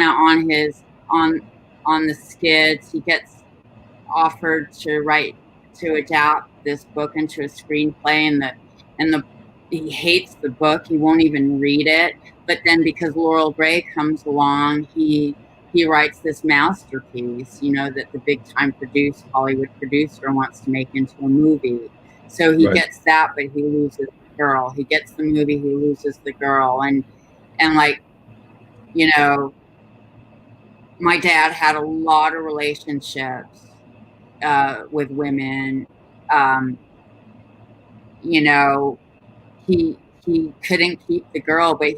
of on the skids. He gets offered to adapt this book into a screenplay, and he hates the book. He won't even read it. But then because Laurel Gray comes along, he writes this masterpiece, you know, that the big time Hollywood producer wants to make into a movie. So he gets that, but he loses the girl. He gets the movie, he loses the girl. And like, you know, my dad had a lot of relationships with women. You know, he couldn't keep the girl, but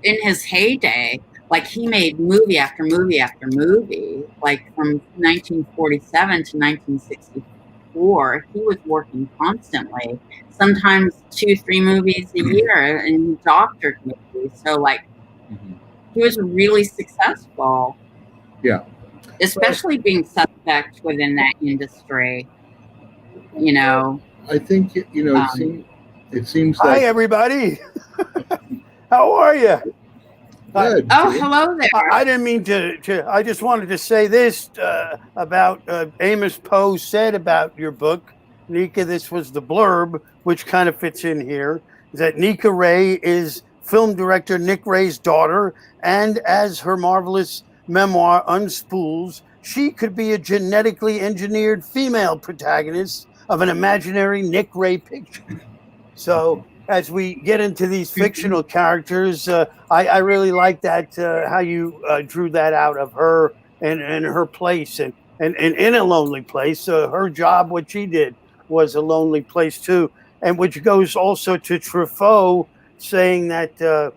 in his heyday, like, he made movie after movie after movie, like from 1947 to 1964. He was working constantly, sometimes 2-3 movies a year, and doctored movies. So, like, he was really successful. Yeah. Especially being suspect within that industry, you know. I think, you know, it seems like... Hi, everybody. How are you? Good. Oh, hello there. I didn't mean to. I just wanted to say this about Amos Poe said about your book, Nicca. This was the blurb, which kind of fits in here. That Nicca Ray is film director Nicca Ray's daughter, and as her marvelous memoir unspools, she could be a genetically engineered female protagonist of an imaginary Nicca Ray picture. So as we get into these fictional characters, I really like that, how you drew that out of her and her place and in a lonely place. Her job, what she did, was a lonely place too. And which goes also to Truffaut saying that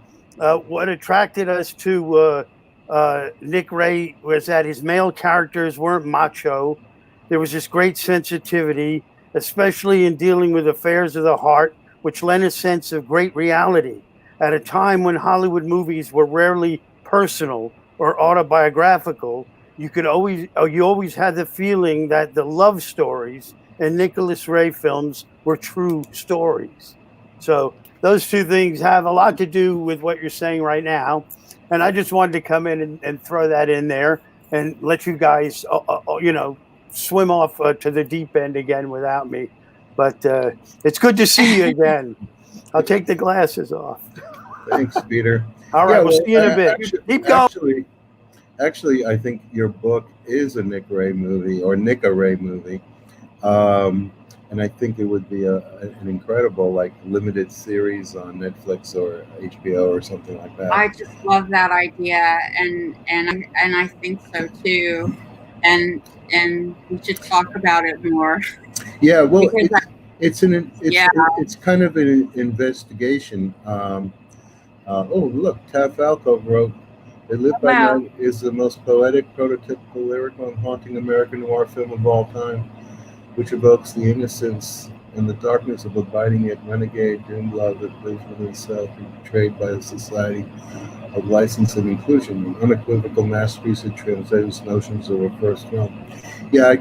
what attracted us to Nicca Ray was that his male characters weren't macho. There was this great sensitivity, especially in dealing with affairs of the heart, which lent a sense of great reality at a time when Hollywood movies were rarely personal or autobiographical. you always had the feeling that the love stories in Nicholas Ray films were true stories. So those two things have a lot to do with what you're saying right now. And I just wanted to come in and throw that in there and let you guys, swim off to the deep end again without me. But it's good to see you again. I'll take the glasses off. Thanks, Peter. All right, we'll see you in a bit. Keep going. Actually, I think your book is a Nick Ray movie or Nicca Ray movie. And I think it would be an incredible limited series on Netflix or HBO or something like that. I just love that idea, and I think so too, and we should talk about it more. Yeah, well, it's kind of an investigation. Oh, look, Tav Falco wrote, "They Live by Night is the most poetic, prototypical, lyrical, and haunting American noir film of all time, which evokes the innocence and the darkness of abiding yet renegade, doomed love that lives within itself and betrayed by a society of license and inclusion, an unequivocal masterpiece that transcends notions of a first film." Yeah,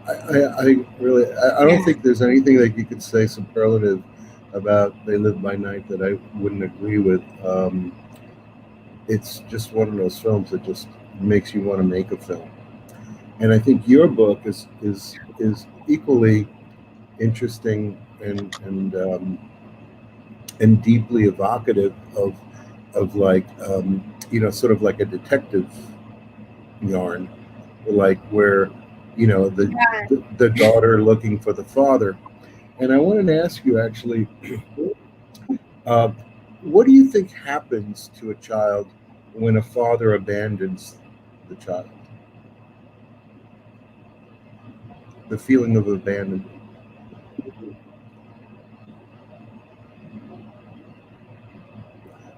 I really, I don't think there's anything that you could say superlative about They Live by Night that I wouldn't agree with. It's just one of those films that just makes you want to make a film. And I think your book is equally interesting and deeply evocative of sort of like a detective yarn, where the daughter looking for the father. And I wanted to ask you actually, what do you think happens to a child when a father abandons the child? The feeling of abandonment.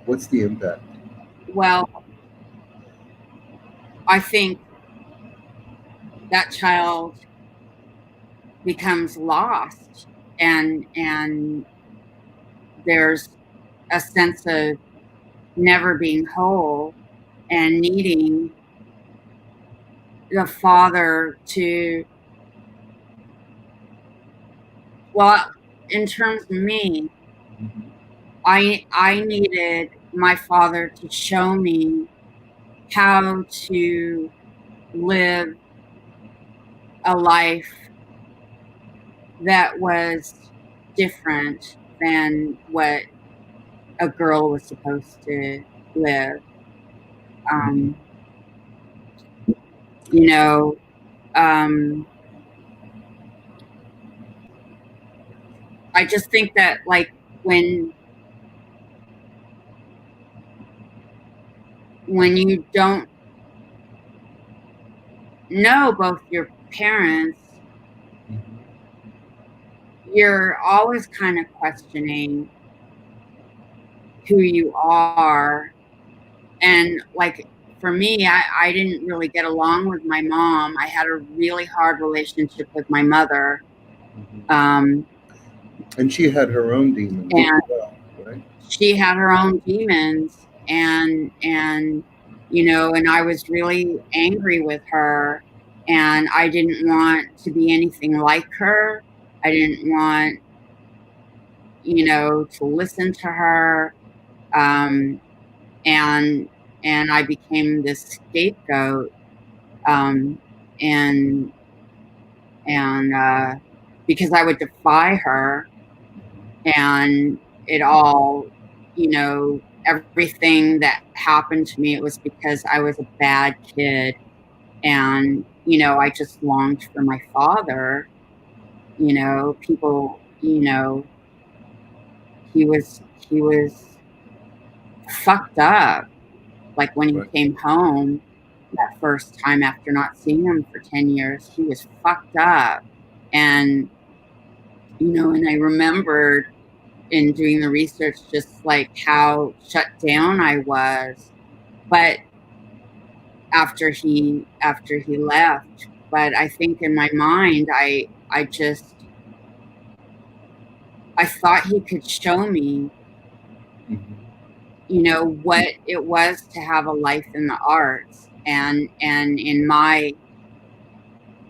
What's the impact? Well, I think that child becomes lost, and there's a sense of never being whole and needing the father to, well, in terms of me, I needed my father to show me how to live a life that was different than what a girl was supposed to live. I just think that when you don't know both your parents, you're always kind of questioning who you are. And for me, I didn't really get along with my mom. I had a really hard relationship with my mother. And she had her own demons as well, right? She had her own demons, and I was really angry with her, and I didn't want to be anything like her. I didn't want, to listen to her. And I became this scapegoat, because I would defy her, and it all, everything that happened to me, it was because I was a bad kid, and I just longed for my father. People, he was fucked up. When he came home that first time after not seeing him for 10 years, he was fucked up. And, and I remembered in doing the research, just how shut down I was, but after he left. But I think in my mind, I thought he could show me, what it was to have a life in the arts. And in my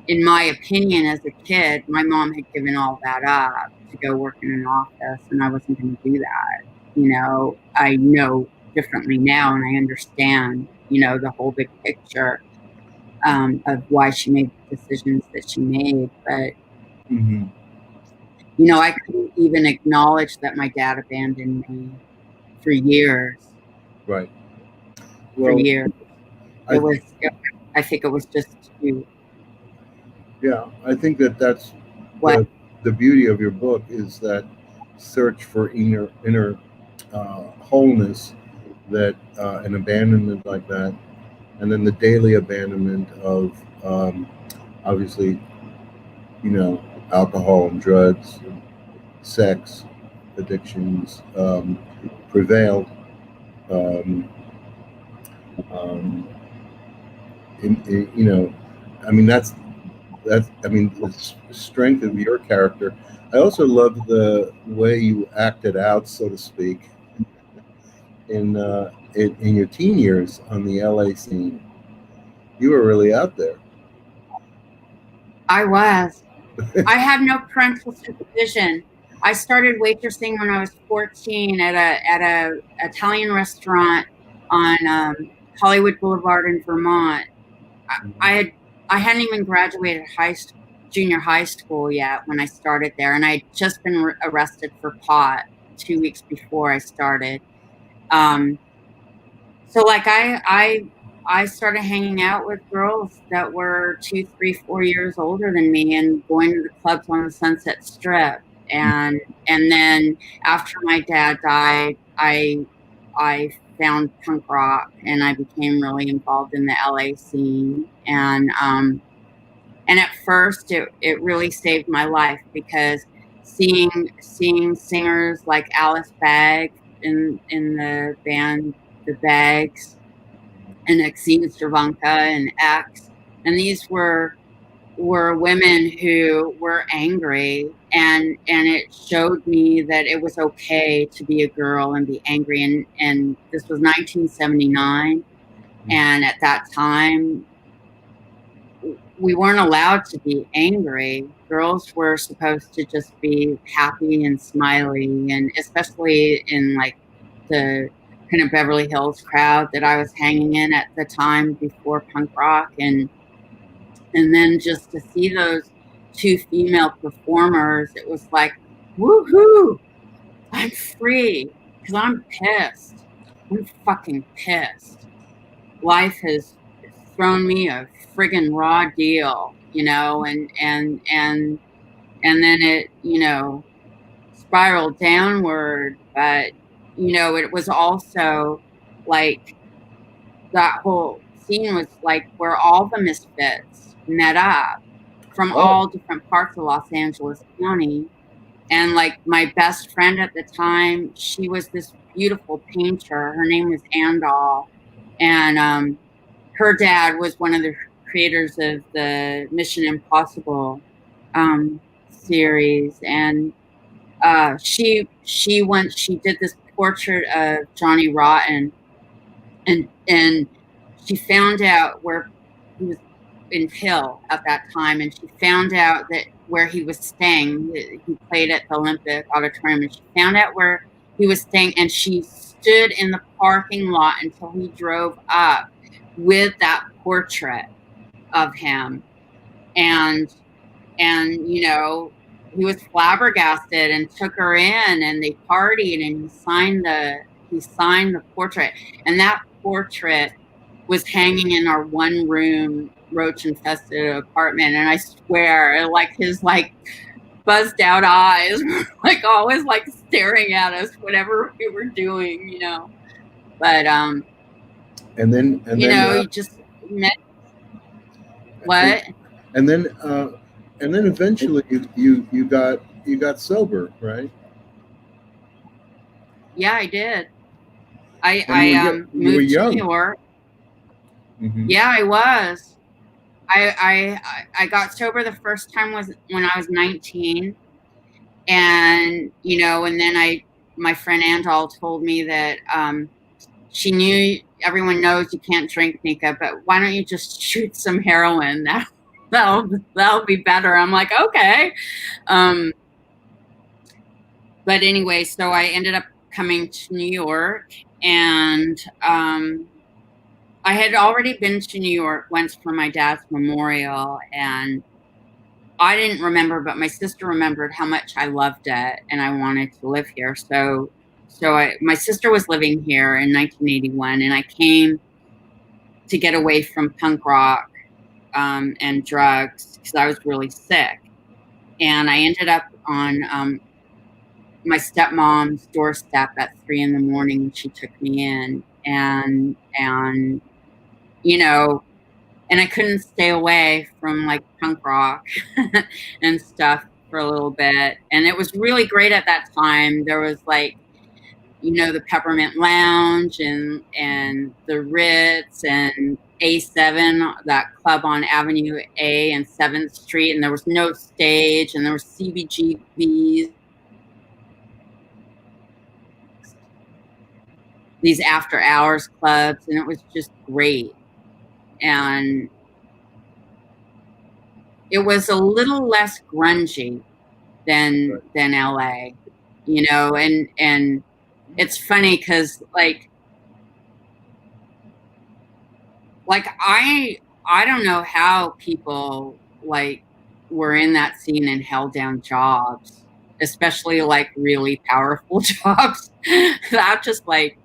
opinion, as a kid, my mom had given all that up to go work in an office, and I wasn't going to do that. You know, I know differently now, and I understand, you know, the whole big picture of why she made the decisions that she made. But, Mm-hmm. you know, I couldn't even acknowledge that my dad abandoned me for years. Right. For Well, years. I think it was just too. yeah, I think that that's What? the beauty of your book is that search for inner wholeness, that an abandonment like that, and then the daily abandonment of obviously, you know, alcohol and drugs, and sex, addictions prevailed. Um, um, you know, I mean I mean the strength of your character. I also love the way you acted out, so to speak, in your teen years on the LA scene. You were really out there. I was. I had no parental supervision. I started waitressing when I was 14 at a Italian restaurant on Hollywood Boulevard in Vermont. I hadn't even graduated junior high school yet when I started there, and I'd just been arrested for pot 2 weeks before I started. So like I started hanging out with girls that were 2, 3, 4 years older than me, and going to the clubs on the Sunset Strip. And then after my dad died, I found punk rock, and I became really involved in the LA scene. And at first it really saved my life, because seeing singers like Alice Bagg in the band The Bags, and Exene Cervenka and X, and these were women who were angry, and it showed me that it was okay to be a girl and be angry. And this was 1979, and at that time we weren't allowed to be angry. Girls were supposed to just be happy and smiley, and especially in like the kind of Beverly Hills crowd that I was hanging in at the time before punk rock. And then just to see those two female performers, it was like, woohoo, I'm free, because I'm pissed. I'm fucking pissed. Life has thrown me a friggin' raw deal, you know, and then it, you know, spiraled downward. But, you know, it was also like that whole scene was like where all the misfits met up from all different parts of Los Angeles County. And like my best friend at the time, she was this beautiful painter. Her name was Andal. And her dad was one of the creators of the Mission Impossible series. And she did this portrait of Johnny Rotten, and she found out where he was in Hill at that time, and she found out that where he was staying. He played at the Olympic Auditorium, and she found out where he was staying, and she stood in the parking lot until he drove up with that portrait of him. And you know, he was flabbergasted and took her in, and they partied, and he signed the portrait. And that portrait was hanging in our one room roach infested apartment. And I swear, like his like buzzed out eyes were like always like staring at us whatever we were doing, you know. But and then you just met what? And then eventually you got sober, right? Yeah, I did. I moved to New York. Mm-hmm. Yeah, I was. I got sober the first time was when I was 19. And, you know, and then my friend Andal told me that she knew everyone knows you can't drink, Nicca, but why don't you just shoot some heroin? That'll be better. I'm like, okay. But anyway, so I ended up coming to New York, and I had already been to New York once for my dad's memorial, and I didn't remember, but my sister remembered how much I loved it and I wanted to live here. So my sister was living here in 1981, and I came to get away from punk rock and drugs because I was really sick. And I ended up on my stepmom's doorstep at 3 a.m. when she took me in, and you know, and I couldn't stay away from like punk rock and stuff for a little bit. And it was really great at that time. There was like, you know, the Peppermint Lounge and the Ritz and A7, that club on Avenue A and 7th Street. And there was no stage, and there was CBGBs, these after hours clubs. And it was just great. And it was a little less grungy than LA, you know, and it's funny because like I don't know how people like were in that scene and held down jobs, especially like really powerful jobs. That just like,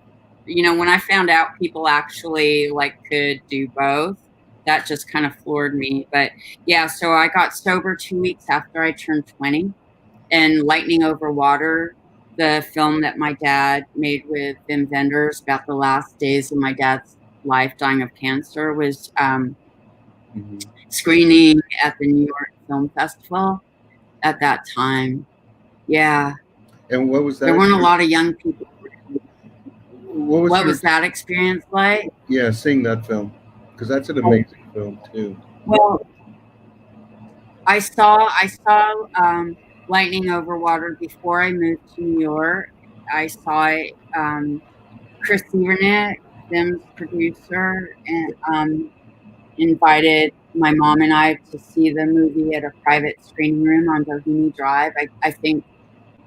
you know, when I found out people actually like could do both, that just kind of floored me. But yeah, so I got sober 2 weeks after I turned 20, and Lightning Over Water, the film that my dad made with Wim Wenders about the last days of my dad's life dying of cancer, was screening at the New York Film Festival at that time. Yeah. And what was that? There weren't a lot of young people. What was was that experience like? Yeah, seeing that film, because that's an amazing film too. Well, I saw Lightning Over Water before I moved to New York. I saw it. Chris Evernick, Tim's producer, and invited my mom and I to see the movie at a private screening room on Bohemian Drive. I think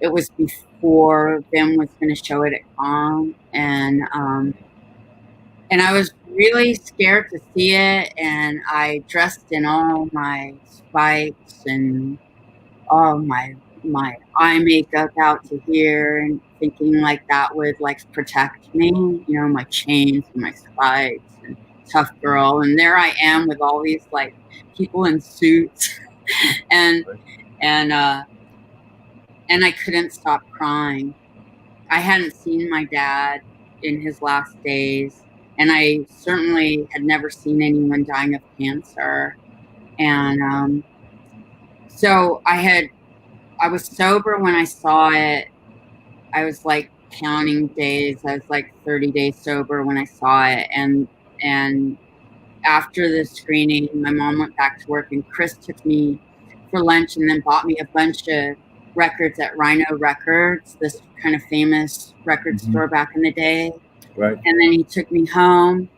it was before Vim was going to show it at Calm, and I was really scared to see it, and I dressed in all my spikes and all my eye makeup out to here, and thinking like that would like protect me, you know, my chains and my spikes and tough girl. And there I am with all these like people in suits, and I couldn't stop crying. I hadn't seen my dad in his last days, and I certainly had never seen anyone dying of cancer. And so I was sober when I saw it. I was like counting days. I was like 30 days sober when I saw it. And after the screening, my mom went back to work, and Chris took me for lunch and then bought me a bunch of records at Rhino Records, this kind of famous record store back in the day. Right. And then he took me home,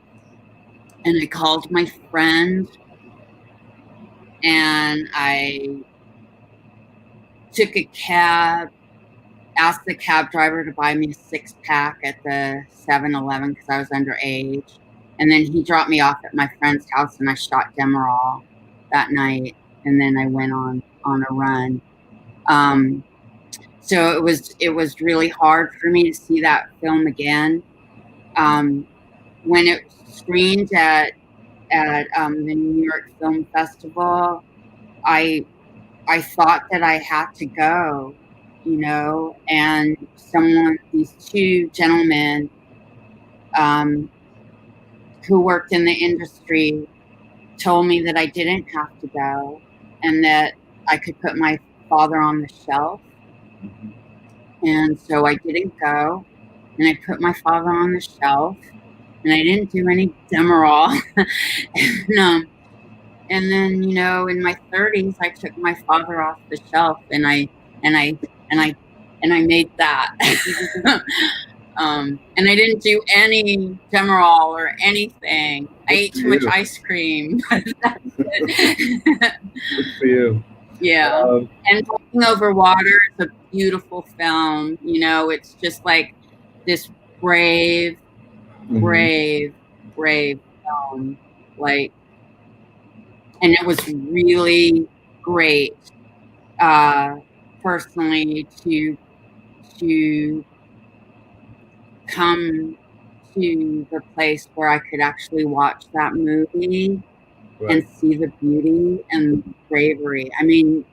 and I called my friend, and I took a cab, asked the cab driver to buy me a 6-pack at the 7-Eleven because I was underage. And then he dropped me off at my friend's house, and I shot Demerol that night. And then I went on a run. So it was really hard for me to see that film again. When it screened at the New York Film Festival, I thought that I had to go, you know, and these two gentlemen who worked in the industry told me that I didn't have to go, and that I could put my father on the shelf. And so I didn't go, and I put my father on the shelf, and I didn't do any Demerol. And then, you know, in my 30s, I took my father off the shelf, and I made that. And I didn't do any Demerol or anything. I Good ate for too much you. ice cream. That's it. Good for you. Yeah. And Walking Over Water is a beautiful film. You know, it's just like this brave, brave, brave film. Like, and it was really great, personally, to come to the place where I could actually watch that movie and Right. see the beauty and bravery. I mean,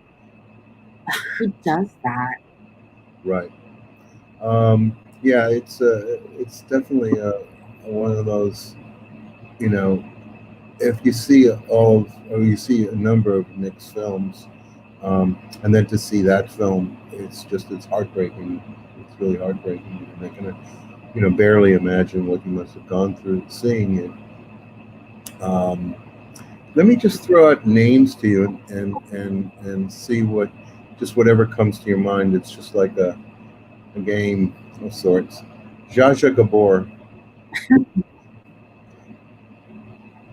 who does that? Right. Yeah, it's definitely one of those, you know, if you see or you see a number of Nick's films, and then to see that film, it's heartbreaking. It's really heartbreaking. And I can, barely imagine what you must have gone through seeing it. Let me just throw out names to you and see whatever comes to your mind. It's just like a game of sorts. Zsa Zsa Gabor.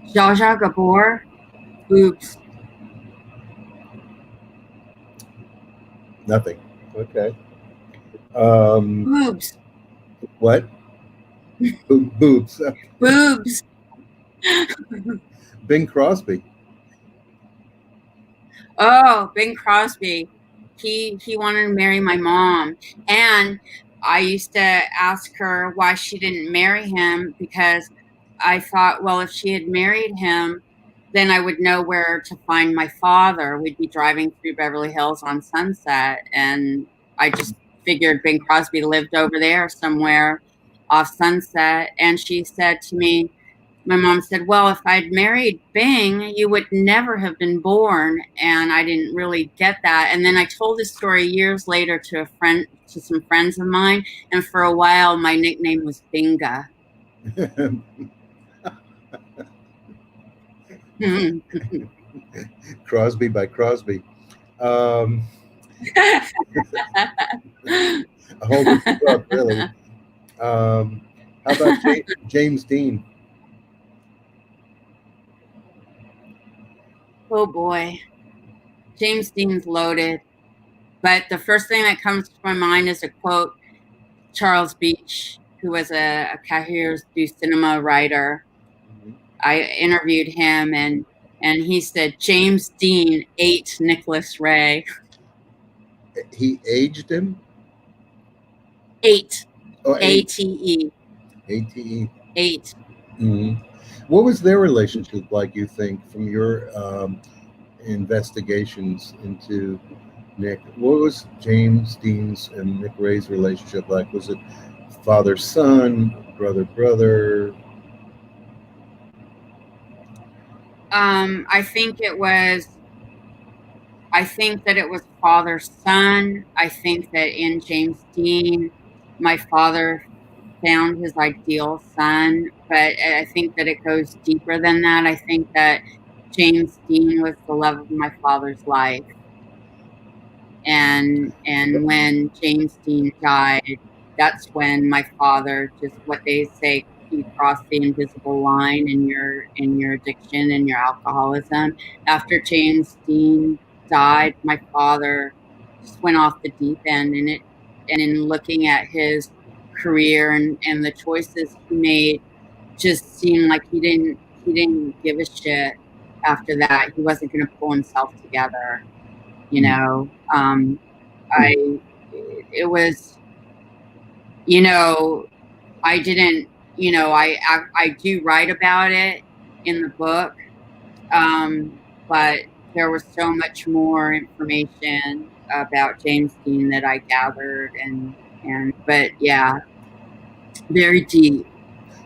Zsa Zsa Gabor, boobs. Nothing. Okay. Boobs. What? Boobs. Boobs. Bing Crosby. Oh, Bing Crosby. He wanted to marry my mom. And I used to ask her why she didn't marry him, because I thought, well, if she had married him, then I would know where to find my father. We'd be driving through Beverly Hills on Sunset, and I just figured Bing Crosby lived over there somewhere off Sunset. And she said to me, my mom said, well, if I'd married Bing, you would never have been born. And I didn't really get that. And then I told this story years later to some friends of mine. And for a while, my nickname was Binga. Crosby by Crosby. A whole different book, really. How about James Dean? Oh boy, James Dean's loaded. But the first thing that comes to my mind is a quote, Charles Beach, who was a Cahiers du Cinema writer. I interviewed him, and he said James Dean ate Nicca Ray. He aged him? Ate. Oh, A-T-E. A-T-E. Ate. Mm-hmm. What was their relationship like, you think, from your investigations into Nick? What was James Dean's and Nicca Ray's relationship like? Was it father-son, brother-brother? I think that it was father-son. I think that in James Dean, my father found his ideal son, but I think that it goes deeper than that. I think that James Dean was the love of my father's life. And when James Dean died, that's when my father, just what they say, you cross the invisible line in your addiction and your alcoholism. After James Dean died, my father just went off the deep end, and in looking at his career and the choices he made, just seemed like he didn't give a shit after that. He wasn't going to pull himself together, you know. It was, I didn't, I do write about it in the book, but there was so much more information about James Dean that I gathered, but yeah, very deep.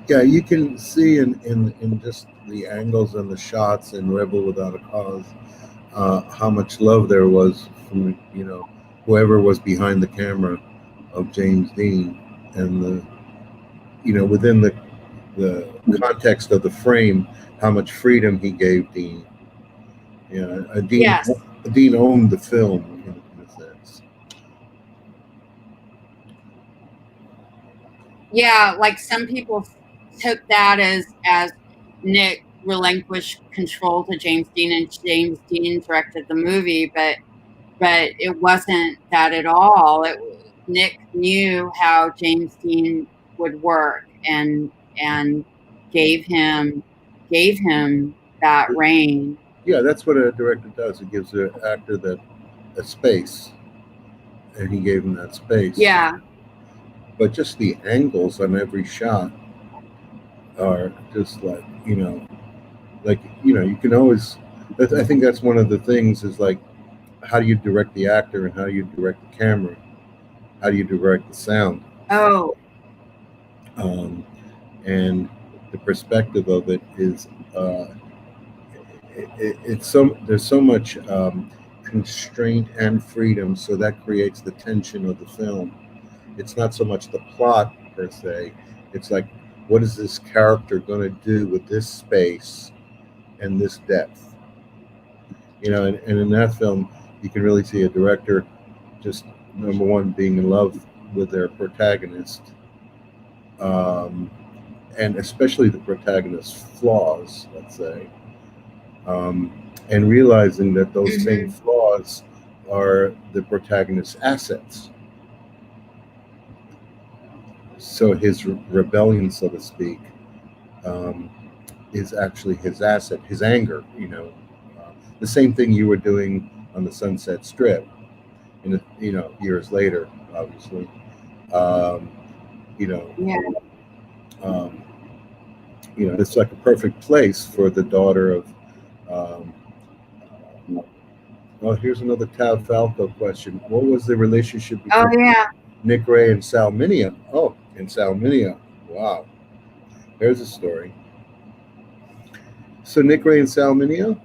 Yeah, you can see in just the angles and the shots in Rebel Without a Cause how much love there was from whoever was behind the camera of James Dean, and within the context of the frame, how much freedom he gave Dean. Yes. Dean owned the film in a sense. Yeah, like some people took that as Nick relinquished control to James Dean, and James Dean directed the movie, but it wasn't that at all. Nick knew how James Dean would work, and gave him that reign. Yeah, that's what a director does. It gives an actor that a space, and he gave him that space. Yeah. But just the angles on every shot are just like, you can always. I think that's one of the things is like, how do you direct the actor and how do you direct the camera? How do you direct the sound? Oh. And the perspective of it is, there's so much constraint and freedom, so that creates the tension of the film. It's not so much the plot per se. It's like, what is this character going to do with this space and this depth? And in that film, you can really see a director just, number one, being in love with their protagonist, and especially the protagonist's flaws, let's say, and realizing that those same flaws are the protagonist's assets. So his rebellion, so to speak, is actually his asset, his anger. The same thing you were doing on the Sunset Strip, and years later, obviously. It's like a perfect place for the daughter of. Well, here's another Tav Falco question. What was the relationship between Nicca Ray and Salminia? Oh, and Salminia. Wow. There's a story. So Nicca Ray and Salminia,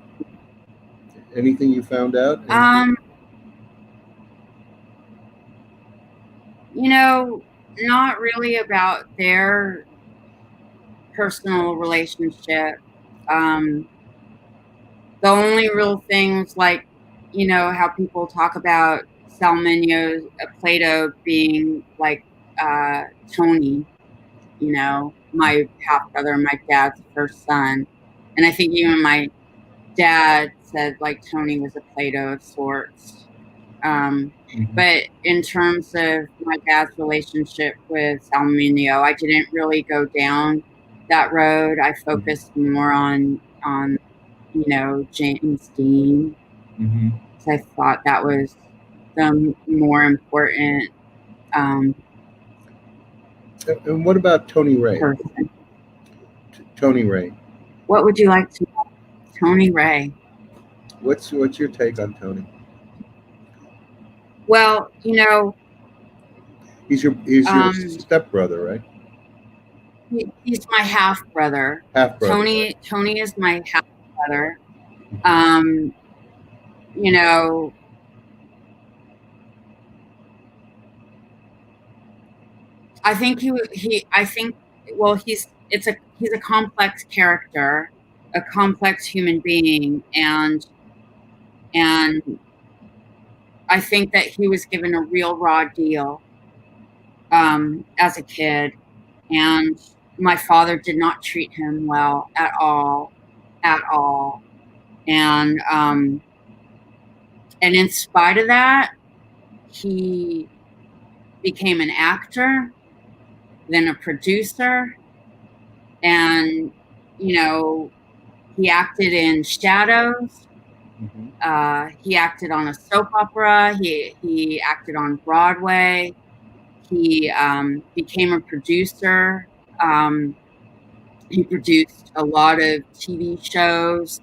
anything you found out? Not really about their personal relationship. The only real things, like, how people talk about Salminio, Plato being like Tony, my half brother, my dad's first son. And I think even my dad said like Tony was a Plato of sorts. But in terms of my dad's relationship with Salminio, I didn't really go down that road. I focused more on James Dean. So I thought that was the more important. And what about Tony Ray? Person. Tony Ray. What would you like to know? Tony Ray. What's your take on Tony? Well, he's your stepbrother, right? He's my half brother. Tony is my half brother. I think he's a complex character, a complex human being, and I think that he was given a real raw deal as a kid, and my father did not treat him well at all. And in spite of that, he became an actor, then a producer, and he acted in Shadows. He acted on a soap opera. He acted on Broadway. He became a producer. He produced a lot of TV shows.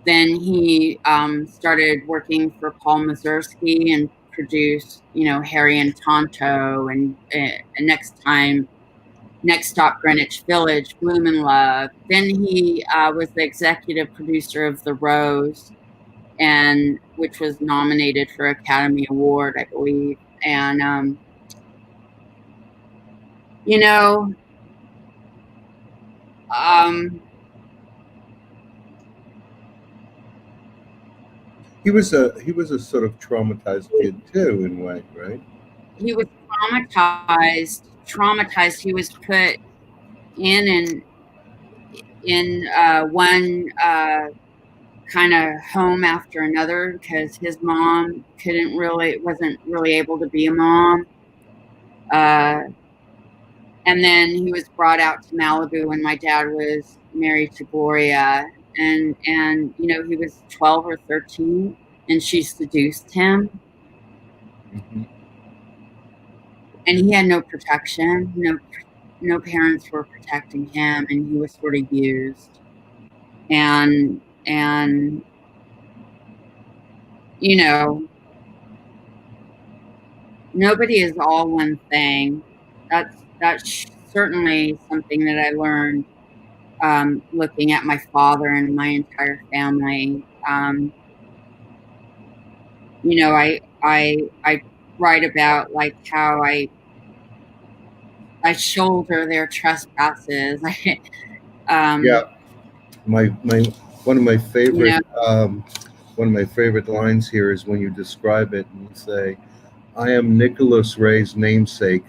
Then he started working for Paul Mazursky and produced, Harry and Tonto, and Next Stop Greenwich Village, Bloom in Love. Then he was the executive producer of The Rose, and which was nominated for Academy Award, I believe. And he was a sort of traumatized kid too, in a way, right? He was traumatized, traumatized. He was put in one kind of home after another because his mom wasn't really able to be a mom. And then he was brought out to Malibu when my dad was married to Gloria, and you know, he was 12 or 13, and she seduced him. Mm-hmm. And he had no protection. No parents were protecting him, and he was sort of used. And you know, nobody is all one thing. That's certainly something that I learned looking at my father and my entire family. You know, I write about like how I shoulder their trespasses. Yeah, my one of my favorite You know, one of my favorite lines here is when you describe it and you say, "I am Nicca Ray's namesake,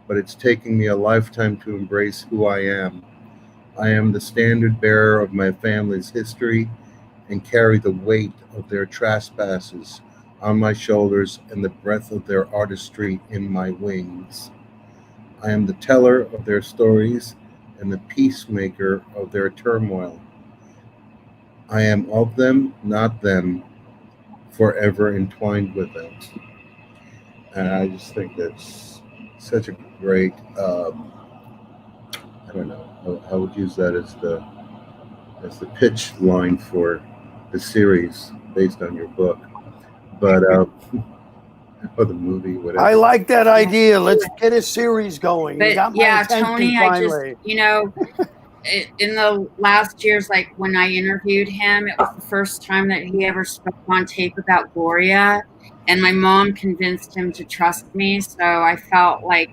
but it's taking me a lifetime to embrace who I am. I am the standard bearer of my family's history and carry the weight of their trespasses on my shoulders and the breath of their artistry in my wings. I am the teller of their stories and the peacemaker of their turmoil. I am of them, not them, forever entwined with them." And I just think that's such a great, I don't know, I would use that as the pitch line for the series based on your book, but or the movie, whatever. I like that idea. Let's get a series going. You but got my yeah, attention Tony, finally. you know, in the last years, like when I interviewed him, it was the first time that he ever spoke on tape about Gloria, and my mom convinced him to trust me. So I felt like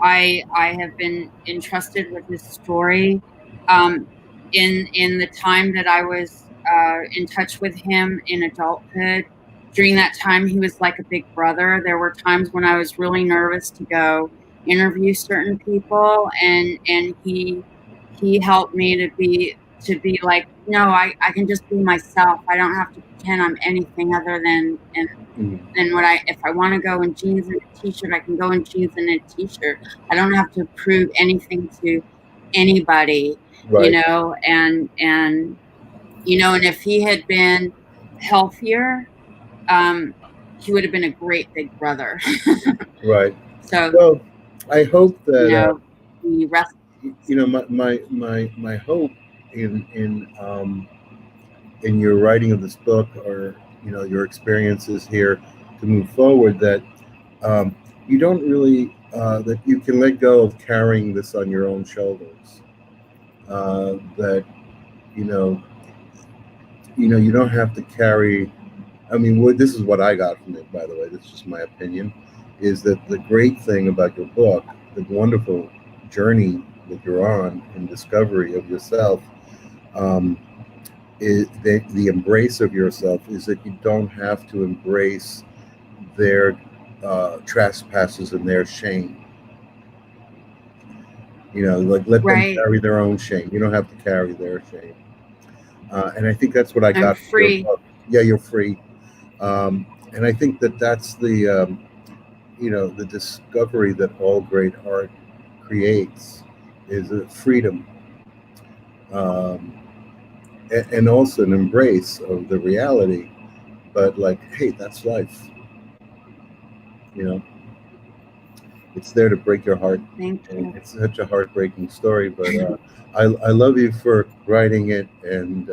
I have been entrusted with his story. In the time that I was in touch with him in adulthood, during that time he was like a big brother. There were times when I was really nervous to go interview certain people, and he helped me to be like, no, I can just be myself. I don't have to pretend I'm anything other than what if I want to go in jeans and a t-shirt, I can go in jeans and a t-shirt. I don't have to prove anything to anybody, Right. you know, and you know, and if he had been healthier, he would have been a great big brother. Right. So, Well, I hope you that know, he rested. you know my hope in your writing of this book, or you know, your experiences here to move forward, that you don't really that you can let go of carrying this on your own shoulders. That you know you don't have to carry. I mean, this is what I got from it, by the way. This is just my opinion. Is that the great thing about your book, the wonderful journey that you're on in discovery of yourself, is the embrace of yourself, is that you don't have to embrace their trespasses and their shame. You know, like let them Right. carry their own shame. You don't have to carry their shame. And I think that's what I I'm got from free. your book. Yeah, you're free. And I think that that's the you know, the discovery that all great art creates, is a freedom, and also an embrace of the reality. But like, hey, that's life. You know, it's there to break your heart. Thank you. And it's such a heartbreaking story, but I love you for writing it and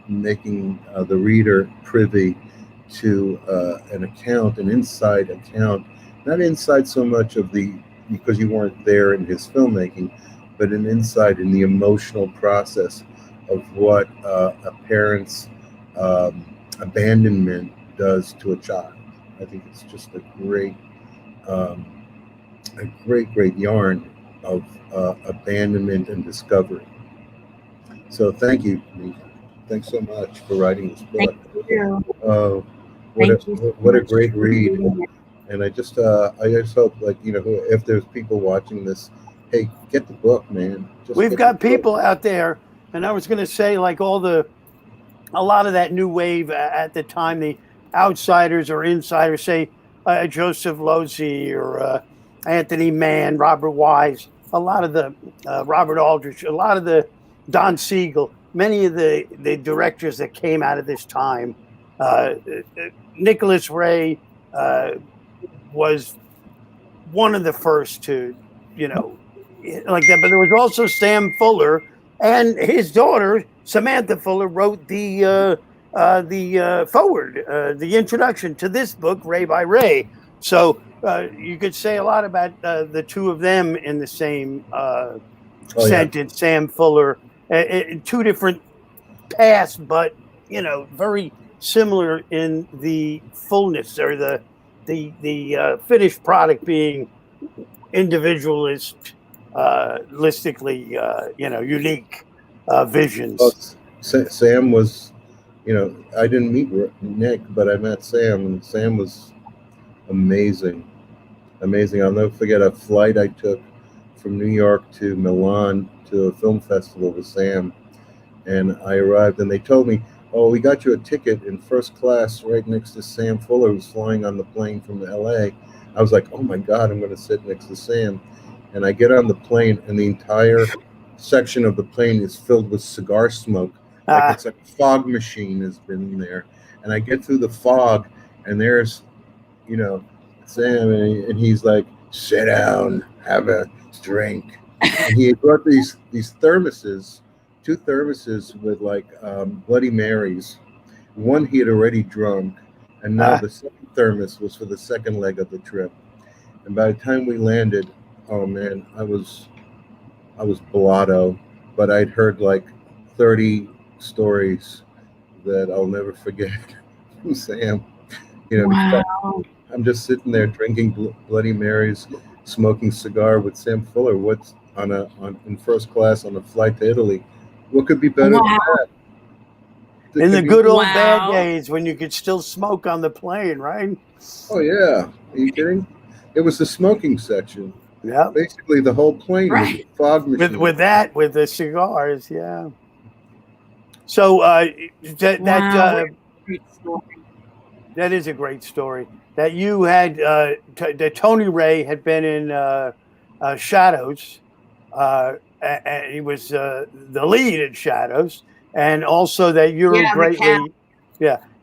making the reader privy to an account, an inside account, not inside so much of the, because you weren't there in his filmmaking, but an insight in the emotional process of what a parent's abandonment does to a child. I think it's just a great yarn of abandonment and discovery. So thank you, Nicca. Thanks so much for writing this book. Thank you. Uh, Thank you so what a much great for read. reading it. And I just hope, like, if there's people watching this, hey, get the book, man. Just We've get got the book. people out there, and I was going to say, like a lot of that new wave at the time, the outsiders or insiders, say Joseph Losey or Anthony Mann, Robert Wise, a lot of the Robert Aldrich, a lot of the Don Siegel, many of the directors that came out of this time. Nicca Ray was one of the first to, like that. But there was also Sam Fuller, and his daughter Samantha Fuller wrote the forward, the introduction to this book, Ray by Ray. So you could say a lot about the two of them in the same sentence. Sam Fuller, two different paths, but very similar in the fullness or the finished product being individualist, listically, unique visions. Well, Sam was, I didn't meet Nick, but I met Sam, and Sam was amazing. Amazing. I'll never forget a flight I took from New York to Milan to a film festival with Sam. And I arrived, and they told me, "Oh, we got you a ticket in first class right next to Sam Fuller, who's flying on the plane from LA." I was like, "Oh my God, I'm going to sit next to Sam." And I get on the plane, and the entire section of the plane is filled with cigar smoke. Like it's like a fog machine has been there. And I get through the fog, and there's, Sam, and he's like, "Sit down, have a drink." And he had brought these thermoses, two thermoses with like Bloody Marys. One he had already drunk, and now the second thermos was for the second leg of the trip. And by the time we landed, oh man, I was blotto, but I'd heard like 30 stories that I'll never forget from Sam. Wow. I'm just sitting there drinking Bloody Marys, smoking cigar with Sam Fuller. What's in first class on a flight to Italy? What could be better than that? In the good old bad days when you could still smoke on the plane, right? Oh yeah, are you kidding? It was the smoking section. Yeah, basically the whole plane was a fog machine. With the cigars, yeah. So that is a great story. That you had that Tony Ray had been in Shadows, and he was the lead in Shadows, and also that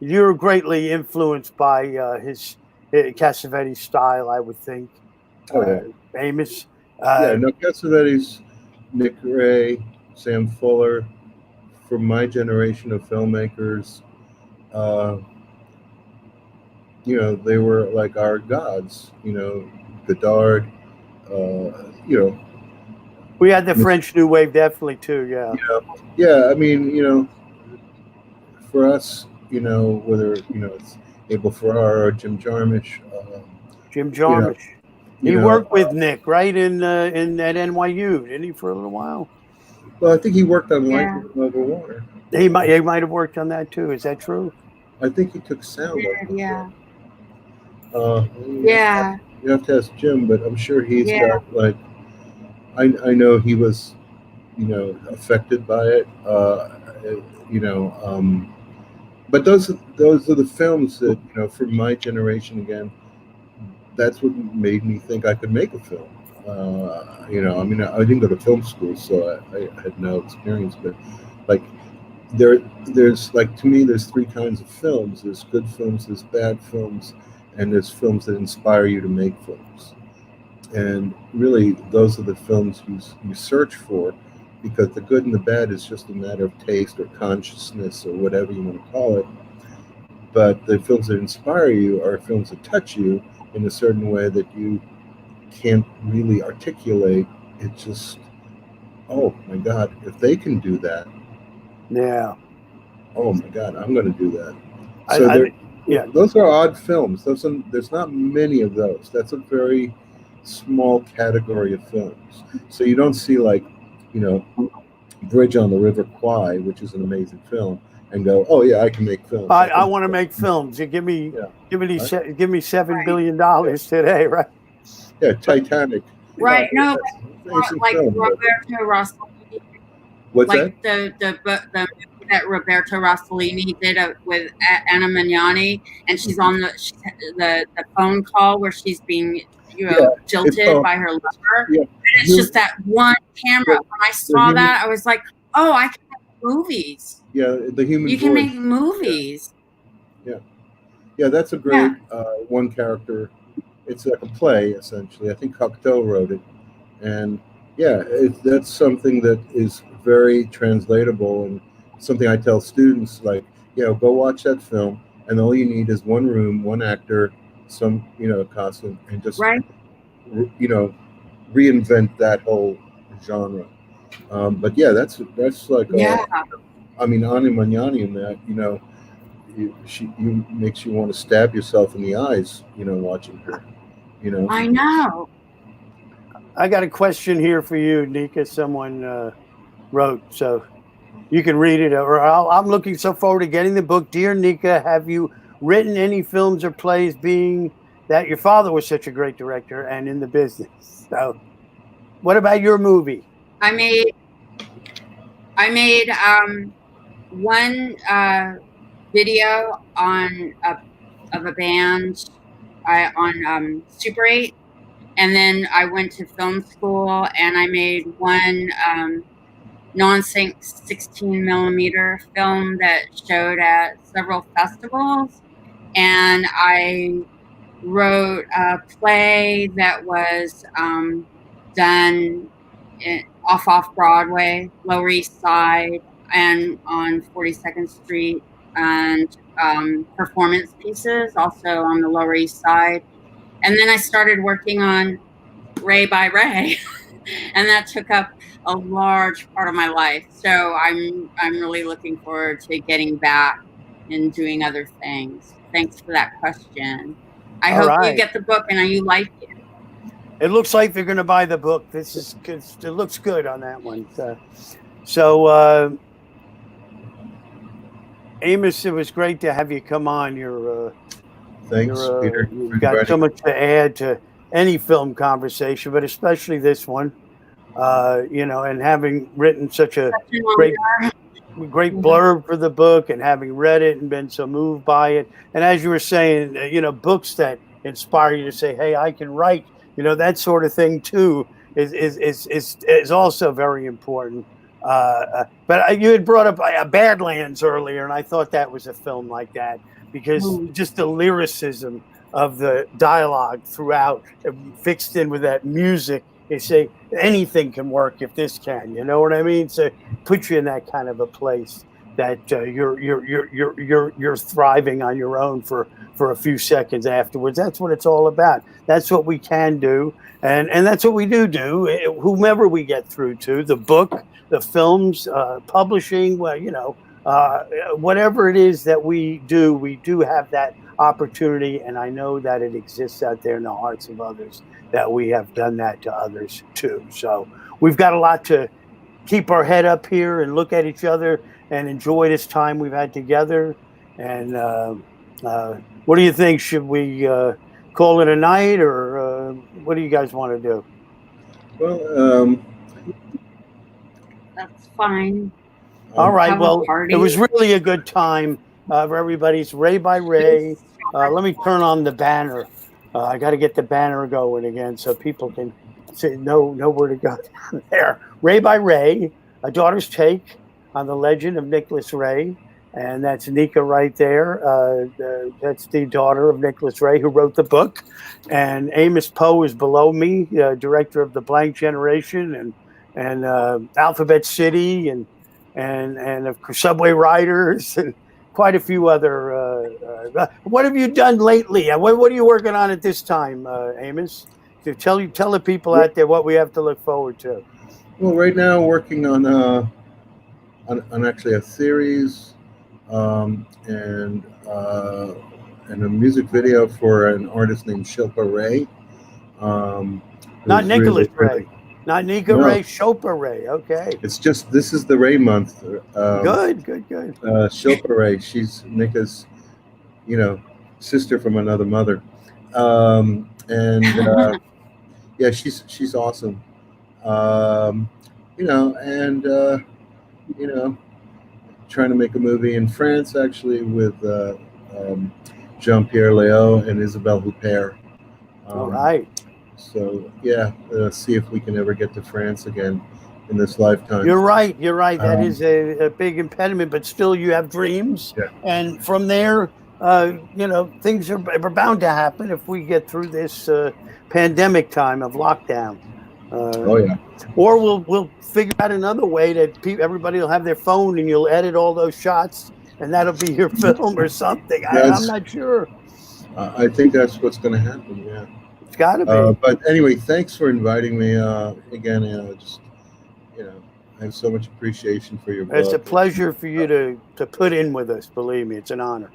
you're greatly influenced by his Cassavetes style, I would think. Oh yeah, Amos. Cassavetes, Nicca Ray, Sam Fuller, from my generation of filmmakers. They were like our gods. Godard. We had the French New Wave definitely too. Yeah. I mean, for us, whether it's Abel Ferrara or Jim Jarmusch. Jim Jarmusch. He worked with Nick, right, in at NYU, didn't he, for a little while? Well, I think he worked on Life Over Water. He might have worked on that too. Is that true? I think he took sound. Yeah. You have to ask Jim, but I'm sure he's got like. I know he was, affected by it. But those are the films that from my generation again. That's what made me think I could make a film. I didn't go to film school, so I had no experience. But like, there's like, to me, there's three kinds of films. There's good films, there's bad films, and there's films that inspire you to make films. And really, those are the films you search for, because the good and the bad is just a matter of taste or consciousness or whatever you want to call it. But the films that inspire you are films that touch you in a certain way that you can't really articulate. It's just, oh my God, if they can do that, oh my God, I'm going to do that. So those are odd films. There's not many of those. That's a very small category of films. So you don't see like, Bridge on the River Kwai, which is an amazing film. and go, oh yeah, I can make films. I want to make films. You give me Yeah. give me Right. give me $7 billion today, right? Yeah, Titanic. Right. No, Amazing like film. But Roberto Rossellini, what's like that? the movie that Roberto Rossellini did with Anna Magnani, and she's Mhm. on the phone call where she's being, you Yeah, know, it's jilted called, by her lover. yeah, And it's just that one camera. the, When I the saw human, that, I was like, oh, I can make movies. yeah, the human You can voice. make movies. Yeah, yeah, that's a Yeah. great one character. It's like a play essentially. I think Cocteau wrote it, and yeah, that's something that is very translatable and something I tell students like, go watch that film, and all you need is one room, one actor, some costume, and just Right. you know reinvent that whole genre. But yeah, that's like Yeah. I mean, Ani Magnani in that, you makes you want to stab yourself in the eyes, watching her, I know. I got a question here for you, Nicca. Someone wrote, so you can read it. Or I'm looking so forward to getting the book. Dear Nicca, have you written any films or plays, being that your father was such a great director and in the business? So, what about your movie? I made one video on of a band on Super 8, and then I went to film school and I made one non-sync 16mm film that showed at several festivals, and I wrote a play that was done off Broadway, Lower East Side, and on 42nd Street, and performance pieces also on the Lower East Side. And then I started working on Ray by Ray, and that took up a large part of my life. So I'm really looking forward to getting back and doing other things. Thanks for that question. I All hope you right. get the book and you like it. It looks like they're going to buy the book. This is good. It looks good on that one. So, Amos, it was great to have you come on. Thanks, Peter. You've got so much to add to any film conversation, but especially this one. And having written such a great blurb for the book, and having read it and been so moved by it, and as you were saying, books that inspire you to say, "Hey, I can write." That sort of thing too is also very important. But you had brought up Badlands earlier, and I thought that was a film like that, because just the lyricism of the dialogue throughout, fixed in with that music. They say anything can work if this can. You know what I mean? So put you in that kind of a place that you're thriving on your own for a few seconds afterwards. That's what it's all about. That's what we can do, and that's what we do. Whomever we get through to, the book, the films, publishing. Well, whatever it is that we do have that opportunity, and I know that it exists out there in the hearts of others, that we have done that to others too. So we've got a lot to keep our head up here and look at each other and enjoy this time we've had together. And what do you think? Should we call it a night, or what do you guys want to do? Well, that's fine. All right. Well, it was really a good time for everybody's Ray by Ray. Let me turn on the banner. I got to get the banner going again so people can know where to go down there. Ray by Ray, A Daughter's Take on the Legend of Nicca Ray. And that's Nicca right there. That's the daughter of Nicca Ray, who wrote the book. And Amos Poe is below me, director of The Blank Generation and Alphabet City and of Subway Riders and quite a few other. What have you done lately? What are you working on at this time, Amos? To tell the people out there what we have to look forward to. Well, right now working on actually a series and a music video for an artist named Shilpa Ray. Not Nicca Ray. Not Nicca No. Ray, Chopra Ray. Okay. It's just, this is the Ray month. Good. Shilpa Ray, she's Nicca's, you know, sister from another mother. And yeah, she's awesome. You know, and you know, trying to make a movie in France actually with Jean-Pierre Léaud and Isabelle Huppert. All right. So yeah, see if we can ever get to France again in this lifetime. You're right. That is a big impediment, but still you have dreams. Yeah. And from there, you know, things are bound to happen if we get through this pandemic time of lockdown. Oh yeah. Or we'll figure out another way that everybody will have their phone and you'll edit all those shots and that'll be your film or something. I'm not sure. I think that's what's going to happen. Yeah. It's got to be. But anyway, thanks for inviting me again. Just, you know, I have so much appreciation for your book. It's a pleasure for you to put in with us. Believe me, it's an honor.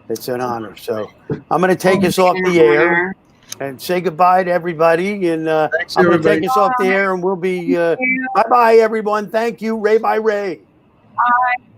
It's an honor. So I'm going to take us off the air and say goodbye to everybody. And Thanks, I'm going to everybody. take us off the air and we'll be bye-bye, everyone. Thank you. Ray by Ray. Bye.